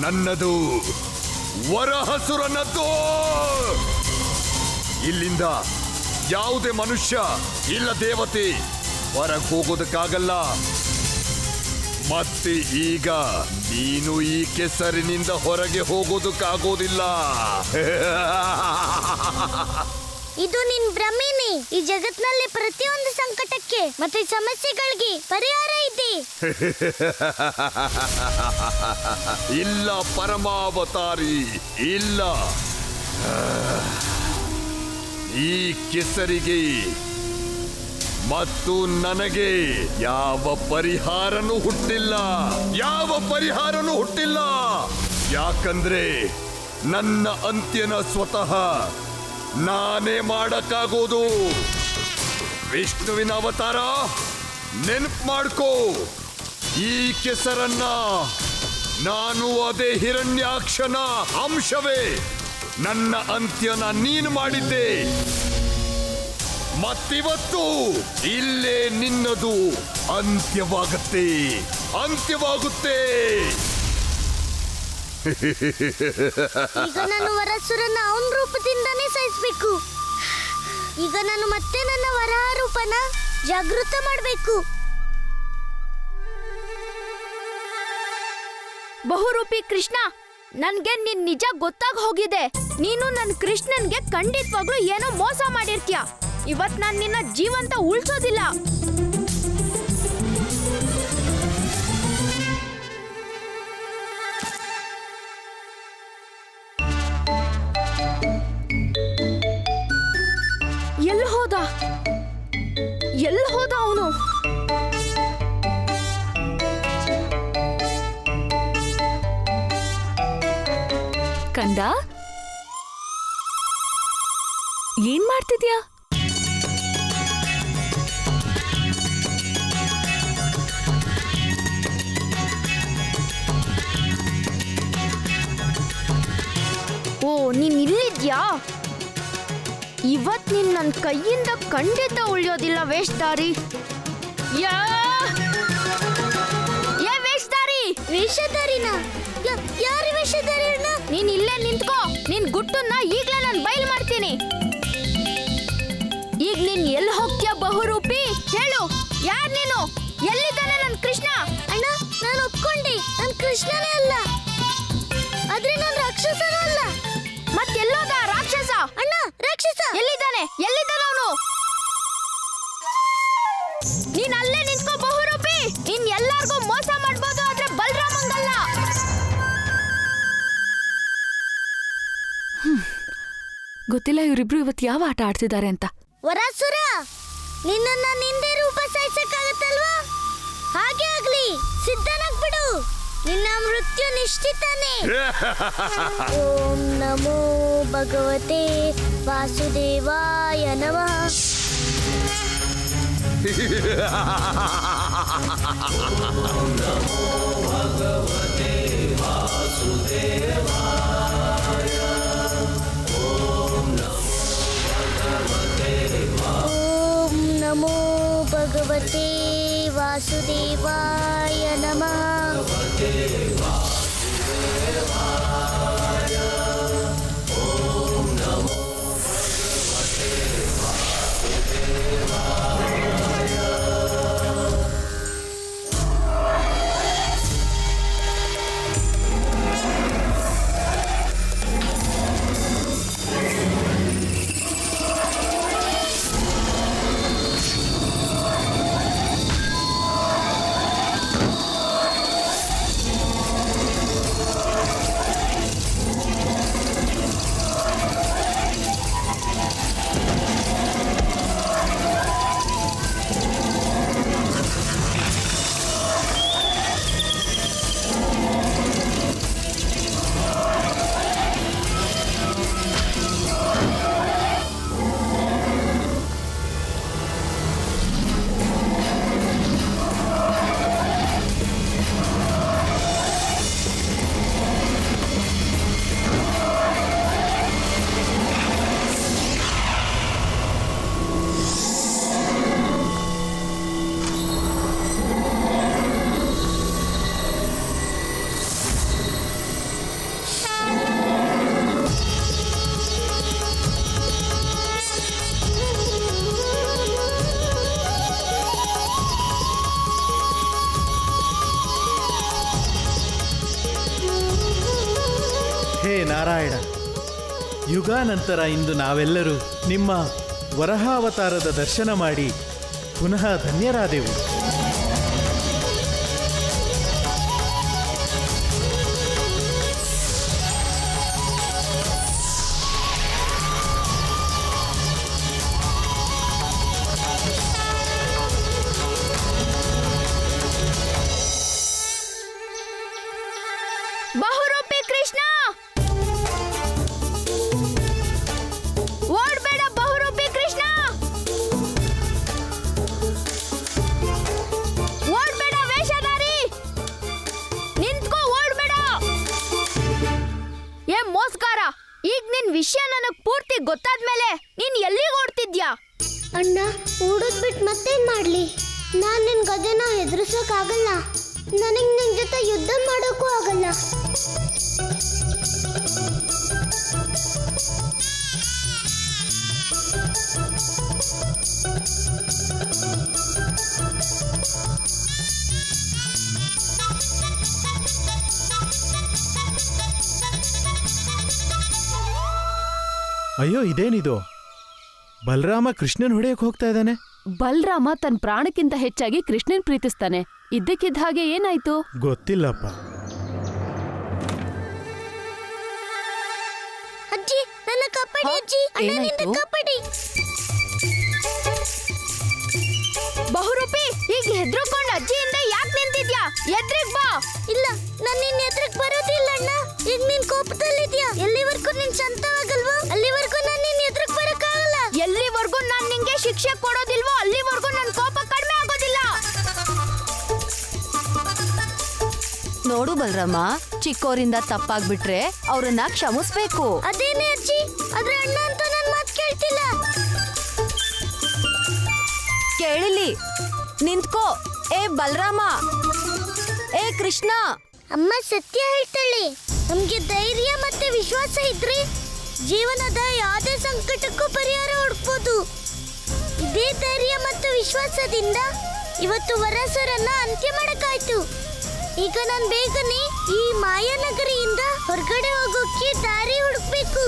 ನನ್ನದು. ವರಹಸುರನದ್ದು. ಇಲ್ಲಿಂದ ಯಾವುದೇ ಮನುಷ್ಯ ಇಲ್ಲ ದೇವತೆ ಹೊರಗೆ ಹೋಗೋದಕ್ಕಾಗಲ್ಲ. ಮತ್ತೆ ಈಗ ನೀನು ಈ ಕೆಸರಿನಿಂದ ಹೊರಗೆ ಹೋಗೋದಕ್ಕಾಗೋದಿಲ್ಲ. ಇದು ನಿನ್ ಭ್ರಮೆನೆ. ಈ ಜಗತ್ನಲ್ಲಿ ಪ್ರತಿಯೊಂದು ಸಂಕಟಕ್ಕೆ ಮತ್ತೆ ಸಮಸ್ಯೆಗಳಿಗೆ ಪರಿಹಾರ ಇದೆ. ಇಲ್ಲ ಪರಮಾವತಾರಿ, ಇಲ್ಲ. ಈ ಕೆಸರಿಗೆ ಮತ್ತು ನನಗೆ ಯಾವ ಪರಿಹಾರನೂ ಹುಟ್ಟಿಲ್ಲ, ಯಾವ ಪರಿಹಾರನೂ ಹುಟ್ಟಿಲ್ಲ. ಯಾಕಂದ್ರೆ ನನ್ನ ಅಂತ್ಯನ ಸ್ವತಃ ನಾನೇ ಮಾಡಕ್ಕಾಗೋದು. ವಿಷ್ಣುವಿನ ಅವತಾರ ನೆನಪು ಮಾಡ್ಕೋ. ಈ ಕೆಸರನ್ನ ನಾನು ಅದೇ ಹಿರಣ್ಯಾಕ್ಷನ ಅಂಶವೇ. ನನ್ನ ಅಂತ್ಯನ ನೀನು ಮಾಡಿದ್ದೆ. ಮತ್ತಿವತ್ತು ಇಲ್ಲೇ ನಿನ್ನದು ಅಂತ್ಯವಾಗುತ್ತೆ, ಅಂತ್ಯವಾಗುತ್ತೆ. ಈಗ ನಾನು ವರಸುರನ ಅವನ ರೂಪದಿಂದಾನೇ ಸಾಯಿಸ್ಬೇಕು. ಈಗ ನಾನು ಮತ್ತೆ ನನ್ನ ವರಹ ರೂಪನ ಜಾಗೃತ ಮಾಡಬೇಕು. ಬಹುರೂಪಿ ಕೃಷ್ಣ, ನನ್ಗೆ ನಿನ್ ನಿಜ ಗೊತ್ತಾಗ ಹೋಗಿದೆ. ನೀನು ನನ್ನ ಕೃಷ್ಣನ್ಗೆ ಖಂಡಿತವಾಗ್ಲೂ ಏನೋ ಮೋಸ ಮಾಡಿರ್ತೀಯ. ಇವತ್ ನಾನು ನಿನ್ನ ಜೀವಂತ ಉಳಿಸೋದಿಲ್ಲ. ಎಲ್ಲಿ ಹೋದ ಅವನು? ಕಂದ, ಏನ್ ಮಾಡ್ತಿದ್ಯಾ? ಓ, ನೀನ್ ಇಲ್ಲಿದ್ಯಾ? ಇವತ್ ನೀನ್ ನನ್ನ ಕೈಯಿಂದ ಖಂಡಿತ ಉಳಿಯೋದಿಲ್ಲ ವೇಷಧಾರಿ. ವೇಷಧಾರಿನ? ಯಾರು ವೇಷಧಾರಿನ? ನೀನ್ ಇಲ್ಲೇ ನಿಂತ್ಕೋ. ನಿನ್ ಗುಟ್ಟನ್ನ ಈಗ್ಲೇ ನಾನು ಬಯಲ್ ಮಾಡ್ತೀನಿ. ಈಗ ನೀನ್ ಎಲ್ಲಿ ಹೋಗ್ತೀಯ ಬಹುರೂಪಿ? ಹೇಳು, ಯಾರ್ ನೀನು? ಎಲ್ಲಿದ್ದಾನೆ ನನ್ ಕೃಷ್ಣ? ಅಣ್ಣ, ನಾನು ಒಪ್ಕೊಂಡೆ. ನನ್ ಕೃಷ್ಣನೇ ಅಲ್ಲ, ಆದ್ರೆ ನಾನು ರಾಕ್ಷಸನೂ ಅಲ್ಲ. ಮತ್ತೆಲ್ಲೋದ ರಾಕ್ಷಸ? ಅಣ್ಣ, ರಾಕ್ಷಸ ಎಲ್ಲಿದ್ದಾನೆ ಅವನು? ನೀನ್ ಅಲ್ಲೇ ನಿಂತ್ಕೋ ಬಹುರೂಪಿ. ನೀನ್ ಎಲ್ಲಾರ್ಗೂ ಮೋಸ ಮಾಡ್ಬೋದು, ಆದ್ರೆ ಬಲರಾಮಂಗಲ್ಲ. ಗೊತ್ತಿಲ್ಲ ಇವರಿಬ್ರು ಇವತ್ತು ಯಾವ ಆಟ ಆಡ್ತಿದ್ದಾರೆ ಅಂತ. ವರಾಸುರ, ನಿನ್ನನ್ನ ನಿಂದೆ ರೂಪ ಸಾಯಿಸಕ್ಕಾಗತ್ತಲ್ವಾ? ಹಾಗೆ ಆಗ್ಲಿ, ಸಿದ್ಧನಾಗ್ಬಿಡು. ನಿನ್ನ ಮೃತ್ಯು ನಿಶ್ಚಿತನೇ. ಓಂ ನಮೋ ಭಗವತೆ ವಾಸುದೇವಾಯ ನಮಃ. ಓಂ ನಮೋ ಭಗವತೆ ವಾಸುದೇವಾಯ ನಮಃ. ನಾರಾಯಣ. ಯುಗಾನಂತರ ಇಂದು ನಾವೆಲ್ಲರೂ ನಿಮ್ಮ ವರಹಾವತಾರದ ದರ್ಶನ ಮಾಡಿ ಪುನಃ ಧನ್ಯರಾದೆವು. ಬಹುರೂಪಿ ಕೃಷ್ಣ, ಓಡ್ಬೇಡ ಬಹುರೂಪಿ ಕೃಷ್ಣ, ಓಡ್ಬೇಡ ವೇಷಧಾರಿ, ನಿಂತ್ಕೋ, ಓಡ್ಬೇಡ. ಏ ಮೋಸ್ಗಾರ, ಈಗ ನಿನ್ ವಿಷಯ ನನಗ್ ಪೂರ್ತಿ ಗೊತ್ತಾದ್ಮೇಲೆ ನೀನ್ ಎಲ್ಲಿಗೆ ಓಡ್ತಿದ್ಯಾ? ಅಣ್ಣ, ಓಡೋದ್ಬಿಟ್ಟು ಮತ್ತೇನ್ ಮಾಡ್ಲಿ? ನಾನ್ ನಿನ್ ಗದೆನ ಹೆದರ್ಸೋಕ್ಕಾಗಲ್ಲ. ನನಗ್ ನಿನ್ ಜೊತೆ ಯುದ್ಧ ಮಾಡೋಕ್ಕೂ ಆಗಲ್ಲ. ಅಯ್ಯೋ, ಇದೇನಿದು? ಬಲರಾಮ ಕೃಷ್ಣನ್ ಹೊಡೆಯಕ್ಕೆ ಹೋಗ್ತಾ ಇದ್ದಾನೆ. ಬಲರಾಮ ತನ್ನ ಪ್ರಾಣಕ್ಕಿಂತ ಹೆಚ್ಚಾಗಿ ಕೃಷ್ಣನ್ ಪ್ರೀತಿಸ್ತಾನೆ. ಇದ್ದಕ್ಕಿದ್ದ ಹಾಗೆ ಏನಾಯ್ತು? ಗೊತ್ತಿಲ್ಲಪ್ಪ. ಅಜ್ಜಿ, ನನ್ನ ಕಪ್ಪಡಿ ಅಜ್ಜಿ, ಅಣ್ಣನಿಂದ ಕಪ್ಪಡಿ. ಬಹುರೂಪಿ, ಈಗ ಹೆದ್ರುಕೊಂಡು ಅಜ್ಜಿಯಿಂದ ಯಾಕೆ ನಿಂತಿದ್ಯಾ? ಎದ್ರಿಗ್ ಬಾ. ಇಲ್ಲ, ನಾನು ನಿನ್ನ ಎದುರಿಗೆ ಬರೋದಿಲ್ಲ ಅಣ್ಣ. ಈಗ ನೀನ್ ಕೋಪದಲ್ಲಿದ್ಯಾ. ಎಲ್ಲಿವರೆಗೂ ನೀನ್ ಶಾಂತವಾಗಲ್ವಾ ಅಲ್ಲಿವರೆಗೂ ನಾನು ನಿನ್ನ ಎದುರಿಗೆ ಬರಕ್ಕಾಗಲ್ಲ. ಎಲ್ಲಿವರೆಗೂ ನಾನು ನಿಂಗೆ ಶಿಕ್ಷೆ ಕೊಡೋದಿಲ್ವೋ ಅಲ್ಲಿವರೆಗೂ ನನ್ನ ಕೋಪ ಕಡಿಮೆ ಆಗೋದಿಲ್ಲ. ನೋಡು ಬಲರಾಮ, ಚಿಕ್ಕೋರಿಂದ ತಪ್ಪಾಗ್ಬಿಟ್ರೆ ಅವ್ರನ್ನ ಕ್ಷಮಿಸ್ಬೇಕು. ಅದೇನೇ ಅಜ್ಜಿ, ಆದ್ರೆ ಅಣ್ಣ ಅಂತ ನನ್ನ ಮಾತು ಕೇಳ್ತಿಲ್ಲ. ಕೇಳಿಲಿ, ನಿಂತ್ಕೋ. ಏ ಬಲರಾಮ, ಏ ಕೃಷ್ಣ. ಅಮ್ಮ ಸತ್ಯ ಹೇಳ್ತಾಳೆ. ನಮ್ಗೆ ಧೈರ್ಯ ಮತ್ತೆ ವಿಶ್ವಾಸ ಇದ್ರೆ ಜೀವನದ ಯಾವುದೇ ಸಂಕಟಕ್ಕೂ ಪರಿಹಾರ ಹುಡುಕ್ಬೋದು. ಇದೇ ಧೈರ್ಯ ಮತ್ತು ವಿಶ್ವಾಸದಿಂದ ಇವತ್ತು ವರಸರನ್ನ ಅಂತ್ಯ ಮಾಡಕ್ಕಾಯ್ತು. ಈಗ ನಾನು ಬೇಗನೆ ಈ ಮಾಯಾನಗರಿಯಿಂದ ಹೊರಗಡೆ ಹೋಗೋಕೆ ದಾರಿ ಹುಡುಕ್ಬೇಕು.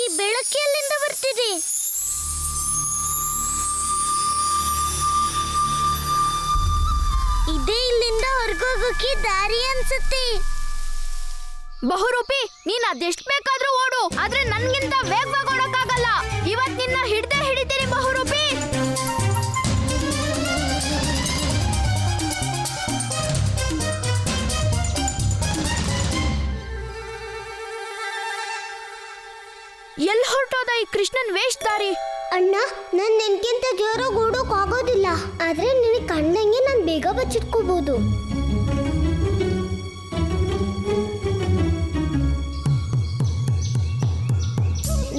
ಈ ಬೆಳಕು ಎಲ್ಲಿಂದ ಬರ್ತಿದೆ? ಇದೇ ಇಲ್ಲಿಂದ ಹೊರಗೋಗೋಕೆ ದಾರಿ ಅನ್ಸುತ್ತೆ. ಬಹುರೂಪಿ, ನೀನ್ ಅದೆಷ್ಟ್ ಬೇಕಾದ್ರೂ ಓಡು, ಆದ್ರೆ ನನ್ಗಿಂತ ವೇಗವಾಗಿ ಓಡಕ್ಕಾಗಲ್ಲ. ಇವತ್ ನಿನ್ನ ಹಿಡ್ದೇ ಹಿಡಿತೀನಿ ಬಹುರೂಪಿ. ಎಲ್ಲಿ ಹೊರಟೋದ ಈ ಕೃಷ್ಣನ್ ವೇಷಧಾರಿ? ಅಣ್ಣ, ನಾನು ನಿನ್ಗಿಂತ ಜೋರಾಗಿ ಓಡೋಕ್ ಆಗೋದಿಲ್ಲ. ಆದ್ರೆ ನಿನಗೆ ಕಂಡಂಗೆ ನಾನು ಬೇಗ ಬಚ್ಚಿಟ್ಕೋಬಹುದು.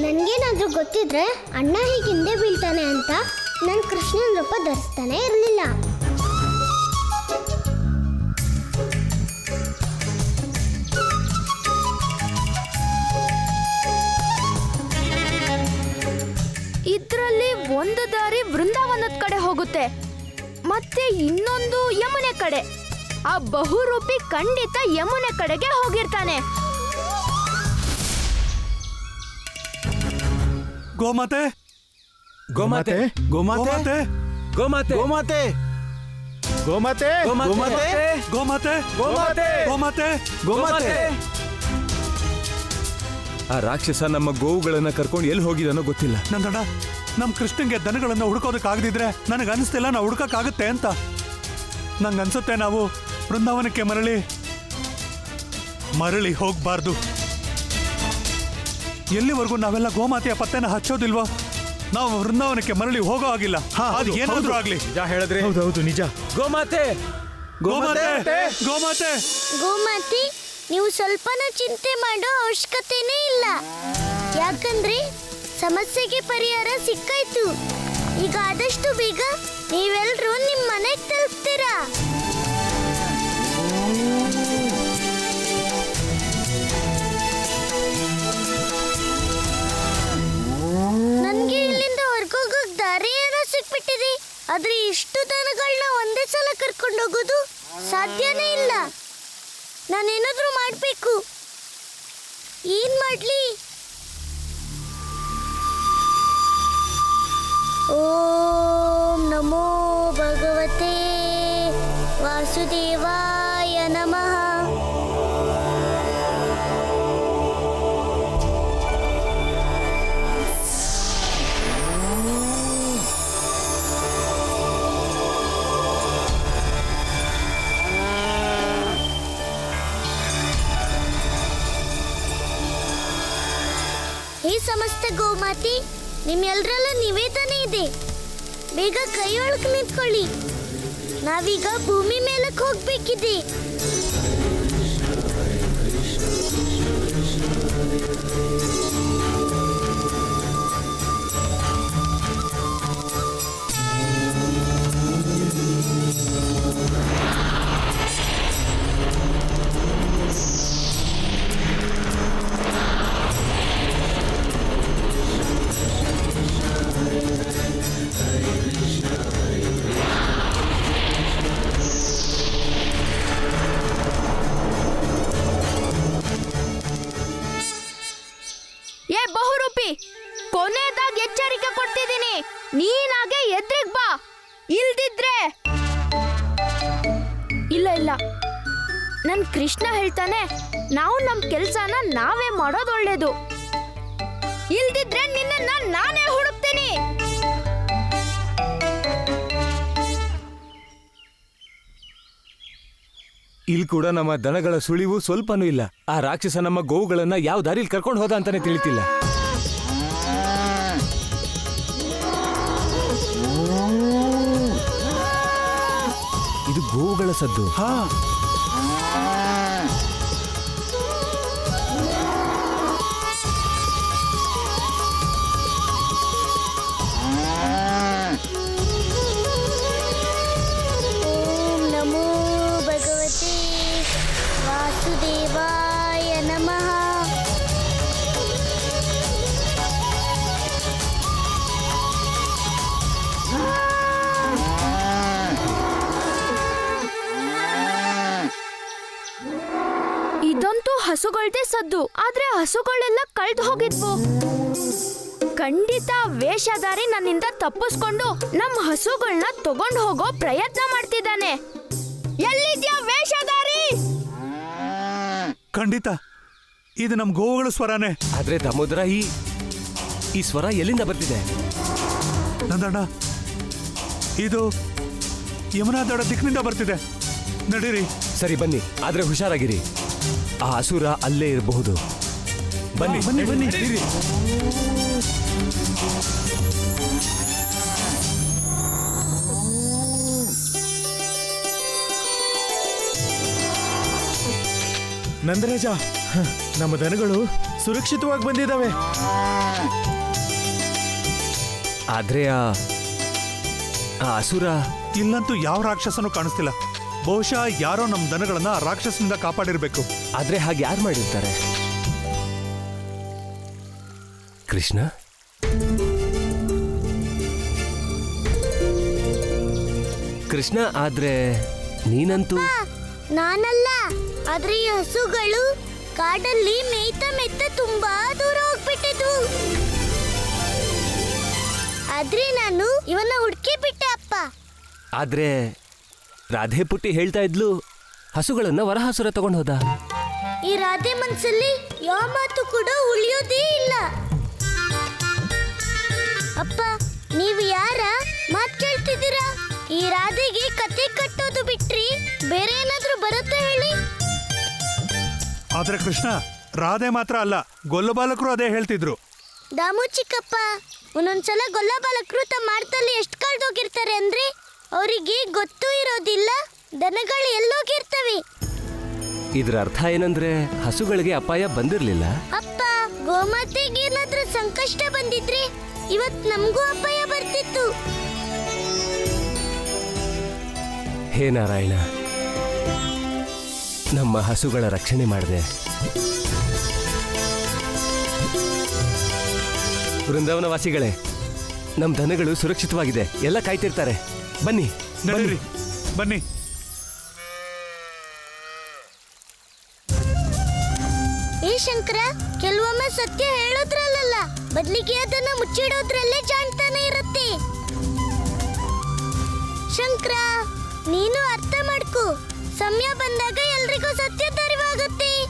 ನನ್ಗೇನಾದ್ರೂ ಗೊತ್ತಿದ್ರೆ ಅಣ್ಣ ಹೀಗೆ ಹಿಂದೆ ಬೀಳ್ತಾನೆ ಅಂತ ನಾನು ಕೃಷ್ಣನ ರೂಪ ಧರಿಸ್ತಾನೆ ಇರಲಿಲ್ಲ. ಇದ್ರಲ್ಲಿ ಒಂದು ದಾರಿ ವೃಂದಾವನದ ಕಡೆ ಹೋಗುತ್ತೆ, ಮತ್ತೆ ಇನ್ನೊಂದು ಯಮುನೆ ಕಡೆ. ಆ ಬಹುರೂಪಿ ಖಂಡಿತ ಯಮುನೆ ಕಡೆಗೆ ಹೋಗಿರ್ತಾನೆ. ಗೋಮಾತೆ, ಗೋಮಾತೆ, ಗೋಮಾತೆ, ಗೋಮಾತೆ, ಗೋಮಾತೆ, ಗೋಮಾತೆ, ಗೋಮಾತೆ, ಗೋಮಾತೆ, ಗೋಮಾತೆ, ಗೋಮಾತೆ, ಗೋಮಾತೆ. ಆ ರಾಕ್ಷಸ ನಮ್ಮ ಗೋವುಗಳನ್ನ ಕರ್ಕೊಂಡು ಎಲ್ಲಿ ಹೋಗಿದಾನೋ ಗೊತ್ತಿಲ್ಲ. ನಂದಣ್ಣ, ನಮ್ ಕೃಷ್ಣಂಗೆ ದನಗಳನ್ನ ಹುಡ್ಕೋದಕ್ಕಾಗದಿದ್ರೆ ನನಗೆ ಅನಿಸ್ತಿಲ್ಲ ನಾವು ಹುಡ್ಕಕ್ಕಾಗುತ್ತೆ ಅಂತ. ನಂಗೆ ಅನ್ಸುತ್ತೆ ನಾವು ವೃಂದಾವನಕ್ಕೆ ಮರಳಿ ಹೋಗ್ಬಾರ್ದು. ಎಲ್ಲಿವರೆಗೂ ನಾವೆಲ್ಲ ಗೋಮಾತೆಯ ಪತ್ತೆನ ಹಚ್ಚೋದಿಲ್ವೋ ನಾವು ವೃಂದಾವನಕ್ಕೆ ಮರಳಿ ಹೋಗೋ ಆಗಿಲ್ಲ. ಅದು ಏನಾದ್ರೂ ಆಗ್ಲಿ. ಹೇಳಿದ್ರೆ ಹೌದೌದು, ನಿಜ. ಗೋಮಾತೆ, ಗೋಮಾತೆ, ಗೋಮಾತೆ, ಗೋಮಾತೆ, ನೀವು ಸ್ವಲ್ಪನೂ ಚಿಂತೆ ಮಾಡೋ ಅವಶ್ಯಕತೆನೇ ಇಲ್ಲ. ಯಾಕಂದ್ರೆ ಸಮಸ್ಯೆಗೆ ಪರಿಹಾರ ಸಿಕ್ಕಾಯ್ತು. ಈಗ ಆದಷ್ಟು ಬೇಗ ನೀವೆಲ್ಲರೂ ನಿಮ್ಮ ಮನೆಗೆ ತಲುಪ್ತೀರಾ. ನನ್ಗೆ ಇಲ್ಲಿಂದ ಹೊರಗೋಗಕ್ ದಾರಿ ಏನೋ ಸಿಕ್ಬಿಟ್ಟಿದೆ. ಆದ್ರೆ ಇಷ್ಟು ದನಗಳನ್ನ ಒಂದೇ ಸಲ ಕರ್ಕೊಂಡು ಹೋಗೋದು ಸಾಧ್ಯನೇ ಇಲ್ಲ. ನಾನೇನಾದ್ರೂ ಮಾಡ್ಬೇಕು. ಏನ್ ಮಾಡ್ಲಿ? ಓಂ ನಮೋ ಭಗವತೆ ವಾಸುದೇವಾಯ ನಮಃ. ಹೇ ಸಮಸ್ತ ಗೋಮಾತೆ, ನಿಮ್ಮೆಲ್ಲರಲ್ಲ ನಿವೇದನೆ ಇದೆ. ಬೇಗ ಕೈಯೊಳಗೆ ನಿಂತ್ಕೊಳ್ಳಿ. ನಾವೀಗ ಭೂಮಿ ಮೇಲಕ್ಕೆ ಹೋಗ್ಬೇಕಿದೆ. ಏ ಬಹುರೂಪಿ, ಕೊನೆಯದಾಗಿ ಎಚ್ಚರಿಕೆ ಕೊಡ್ತಿದ್ದೀನಿ, ನೀನಾಗೆ ಎದ್ರಿಗ್ ಬಾ. ಇಲ್ದಿದ್ರೆ ಇಲ್ಲ ನನ್ ಕೃಷ್ಣ ಹೇಳ್ತಾನೆ, ನಾವು ನಮ್ ಕೆಲ್ಸನ ನಾವೇ ಮಾಡೋದು ಒಳ್ಳೇದು. ಇಲ್ದಿದ್ರೆ ನಿನ್ನ ನಾನೇ ಹುಡುಕ್ತೀನಿ. ಇಲ್ಲಿ ಕೂಡ ನಮ್ಮ ದನಗಳ ಸುಳಿವು ಸ್ವಲ್ಪನೂ ಇಲ್ಲ. ಆ ರಾಕ್ಷಸ ನಮ್ಮ ಗೋವುಗಳನ್ನ ಯಾವ ದಾರಿಲಿ ಕರ್ಕೊಂಡು ಹೋದ ಅಂತಾನೆ ತಿಳಿತಿಲ್ಲ. ಇದು ಗೋವುಗಳ ಸದ್ದು. ಓಂ ನಮೋ ಭಗವತೆ ವಾಸುದೇವಾಯ ನಮಃ. ಇದಂತೂ ಹಸುಗಳ್ದೇ ಸದ್ದು, ಆದ್ರೆ ಹಸುಗಳೆಲ್ಲ ಕಳ್ದು ಹೋಗಿದ್ವು. ಖಂಡಿತ ವೇಷಧಾರಿ ನನ್ನಿಂದ ತಪ್ಪಿಸ್ಕೊಂಡು ನಮ್ಮ ಹಸುಗಳನ್ನ ತಗೊಂಡು ಹೋಗೋ ಪ್ರಯತ್ನ ಮಾಡ್ತಿದ್ದಾನೆ. ಎಲ್ಲಿದ್ಯಾ ವೇಷಧಾರಿ? ಖಂಡಿತ ಇದು ನಮ್ ಗೋವುಗಳ ಸ್ವರನೇ. ಆದ್ರೆ ದಾಮೋದರ, ಈ ಸ್ವರ ಎಲ್ಲಿಂದ ಬರ್ತಿದೆ? ನಂದಣ್ಣ, ಇದು ಯಮುನಾ ದಡ ದಿಕ್ಕಿನಿಂದ ಬರ್ತಿದೆ. ನಡೀರಿ. ಸರಿ ಬನ್ನಿ, ಆದ್ರೆ ಹುಷಾರಾಗಿರಿ. ಆ ಅಸುರ ಅಲ್ಲೇ ಇರಬಹುದು. ಬನ್ನಿ ಬನ್ನಿ ಬನ್ನಿ. ನಂದರಾಜ, ನಮ್ಮ ದನಗಳು ಸುರಕ್ಷಿತವಾಗಿ ಬಂದಿದ್ದಾವೆ. ಆದ್ರೆ ಆ ಅಸುರ ಇಲ್ಲಂತೂ ಯಾವ ರಾಕ್ಷಸನೂ ಕಾಣಿಸ್ತಿಲ್ಲ. ಬಹುಶಃ ಯಾರೋ ನಮ್ಮ ದನಗಳನ್ನ ರಾಕ್ಷಸನಿಂದ ಕಾಪಾಡಿರ್ಬೇಕು. ಆದ್ರೆ ಹಾಗೆ ಯಾರು ಮಾಡಿರ್ತಾರೆ? ಕೃಷ್ಣ, ಕೃಷ್ಣ, ಆದ್ರೆ ನೀನಂತೂ ನಾನಲ್ಲ, ಆದ್ರೆ ಈ ಹಸುಗಳು ಕಾಡಲ್ಲಿ ಮೇಯ್ತಾ ತುಂಬಾ ದೂರ ಹೋಗ್ಬಿಟ್ಟಿದ್ವು. ಆದ್ರೆ ನಾನು ಇವನ್ನ ಹುಡುಕಿ ಬಿಟ್ಟೆ ಅಪ್ಪ. ಆದ್ರೆ ರಾಧೆ ಪುಟ್ಟಿ ಹೇಳ್ತಾ ಇದ್ಲು, ಹಸುಗಳನ್ನ ವರಹಸುರ ತಗೊಂಡು ಹೋದ. ಈ ರಾಧೆ ಮನ್ಸಲ್ಲಿ ಯಾವ ಮಾತು ಕೂಡ ಉಳಿಯೋದೇ ಇಲ್ಲ. ಅಪ್ಪ, ನೀವು ಯಾರ ಮಾತು ಕೇಳ್ತಿದ್ದೀರಾ? ಈ ರಾಧೆಗೆ ಕತೆ ಕಟ್ಟೋದು ಬಿಟ್ರಿ ಬೇರೆ ಏನಾದ್ರೂ ಬರುತ್ತೆ ಹೇಳಿ? ಆದ್ರೆ ಕೃಷ್ಣ, ರಾಧೆ ಮಾತ್ರ ಅಲ್ಲ, ಗೊಲ್ಲಬಾಲಕರು ಅದೇ ಹೇಳ್ತಿದ್ರು. ದಾಮು ಚಿಕ್ಕಪ್ಪ, ಒಂದೊಂದ್ಸಲ ಗೊಲ್ಲಬಾಲಕರು ತಮ್ಮ ಮಾರ್ತಲ್ಲಿ ಎಷ್ಟು ಕಳ್ದೋಗಿರ್ತಾರೆ ಅಂದ್ರೆ ಅವರಿಗೆ ಗೊತ್ತೂ ಇರೋದಿಲ್ಲ ದನಗಳು ಎಲ್ಲೋಗಿರ್ತವೆ. ಇದ್ರ ಅರ್ಥ ಏನಂದ್ರೆ ಹಸುಗಳಿಗೆ ಅಪಾಯ ಬಂದಿರ್ಲಿಲ್ಲ. ಅಪ್ಪ, ಗೋಮಾತೆಗೆ ಏನಾದ್ರೂ ಸಂಕಷ್ಟ ಬಂದಿದ್ರೆ ಇವತ್ ನಮಗೂ ಅಪಾಯ ಬರ್ತಿತ್ತು. ಹೇ ನಾರಾಯಣ, ನಮ್ಮ ಹಸುಗಳ ರಕ್ಷಣೆ ಮಾಡಿದೆ. ವೃಂದಾವನವಾಸಿಗಳೇ, ನಮ್ಮ ದನಗಳು ಸುರಕ್ಷಿತವಾಗಿದೆ, ಎಲ್ಲ ಕಾಯ್ತಿರ್ತಾರೆ. ಬನ್ನಿ ನಡೀರಿ, ಬನ್ನಿ. ಶಂಕರ, ಕೆಲವೊಮ್ಮೆ ಸತ್ಯ ಹೇಳೋದ್ರಲ್ಲ, ಬದಲಿಗೆ ಅದನ್ನ ಮುಚ್ಚಿಡೋದ್ರಲ್ಲೇ ಜಾಣ್ತಾನ ಇರುತ್ತೆ. ಶಂಕರ, ನೀನು ಅರ್ಥ ಮಾಡ್ಕೋ. ಸಮಯ ಬಂದಾಗ ಎಲ್ರಿಗೂ ಸತ್ಯದ ಅರಿವಾಗುತ್ತೆ.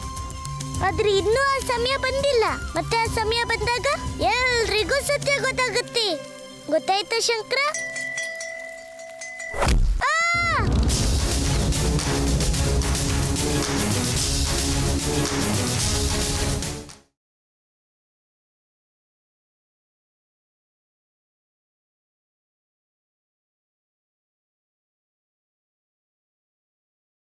ಆದ್ರೆ ಇನ್ನೂ ಆ ಸಮಯ ಬಂದಿಲ್ಲ. ಮತ್ತೆ ಆ ಸಮಯ ಬಂದಾಗ ಎಲ್ರಿಗೂ ಸತ್ಯ ಗೊತ್ತಾಗುತ್ತೆ. ಗೊತ್ತಾಯ್ತಾ ಶಂಕರ?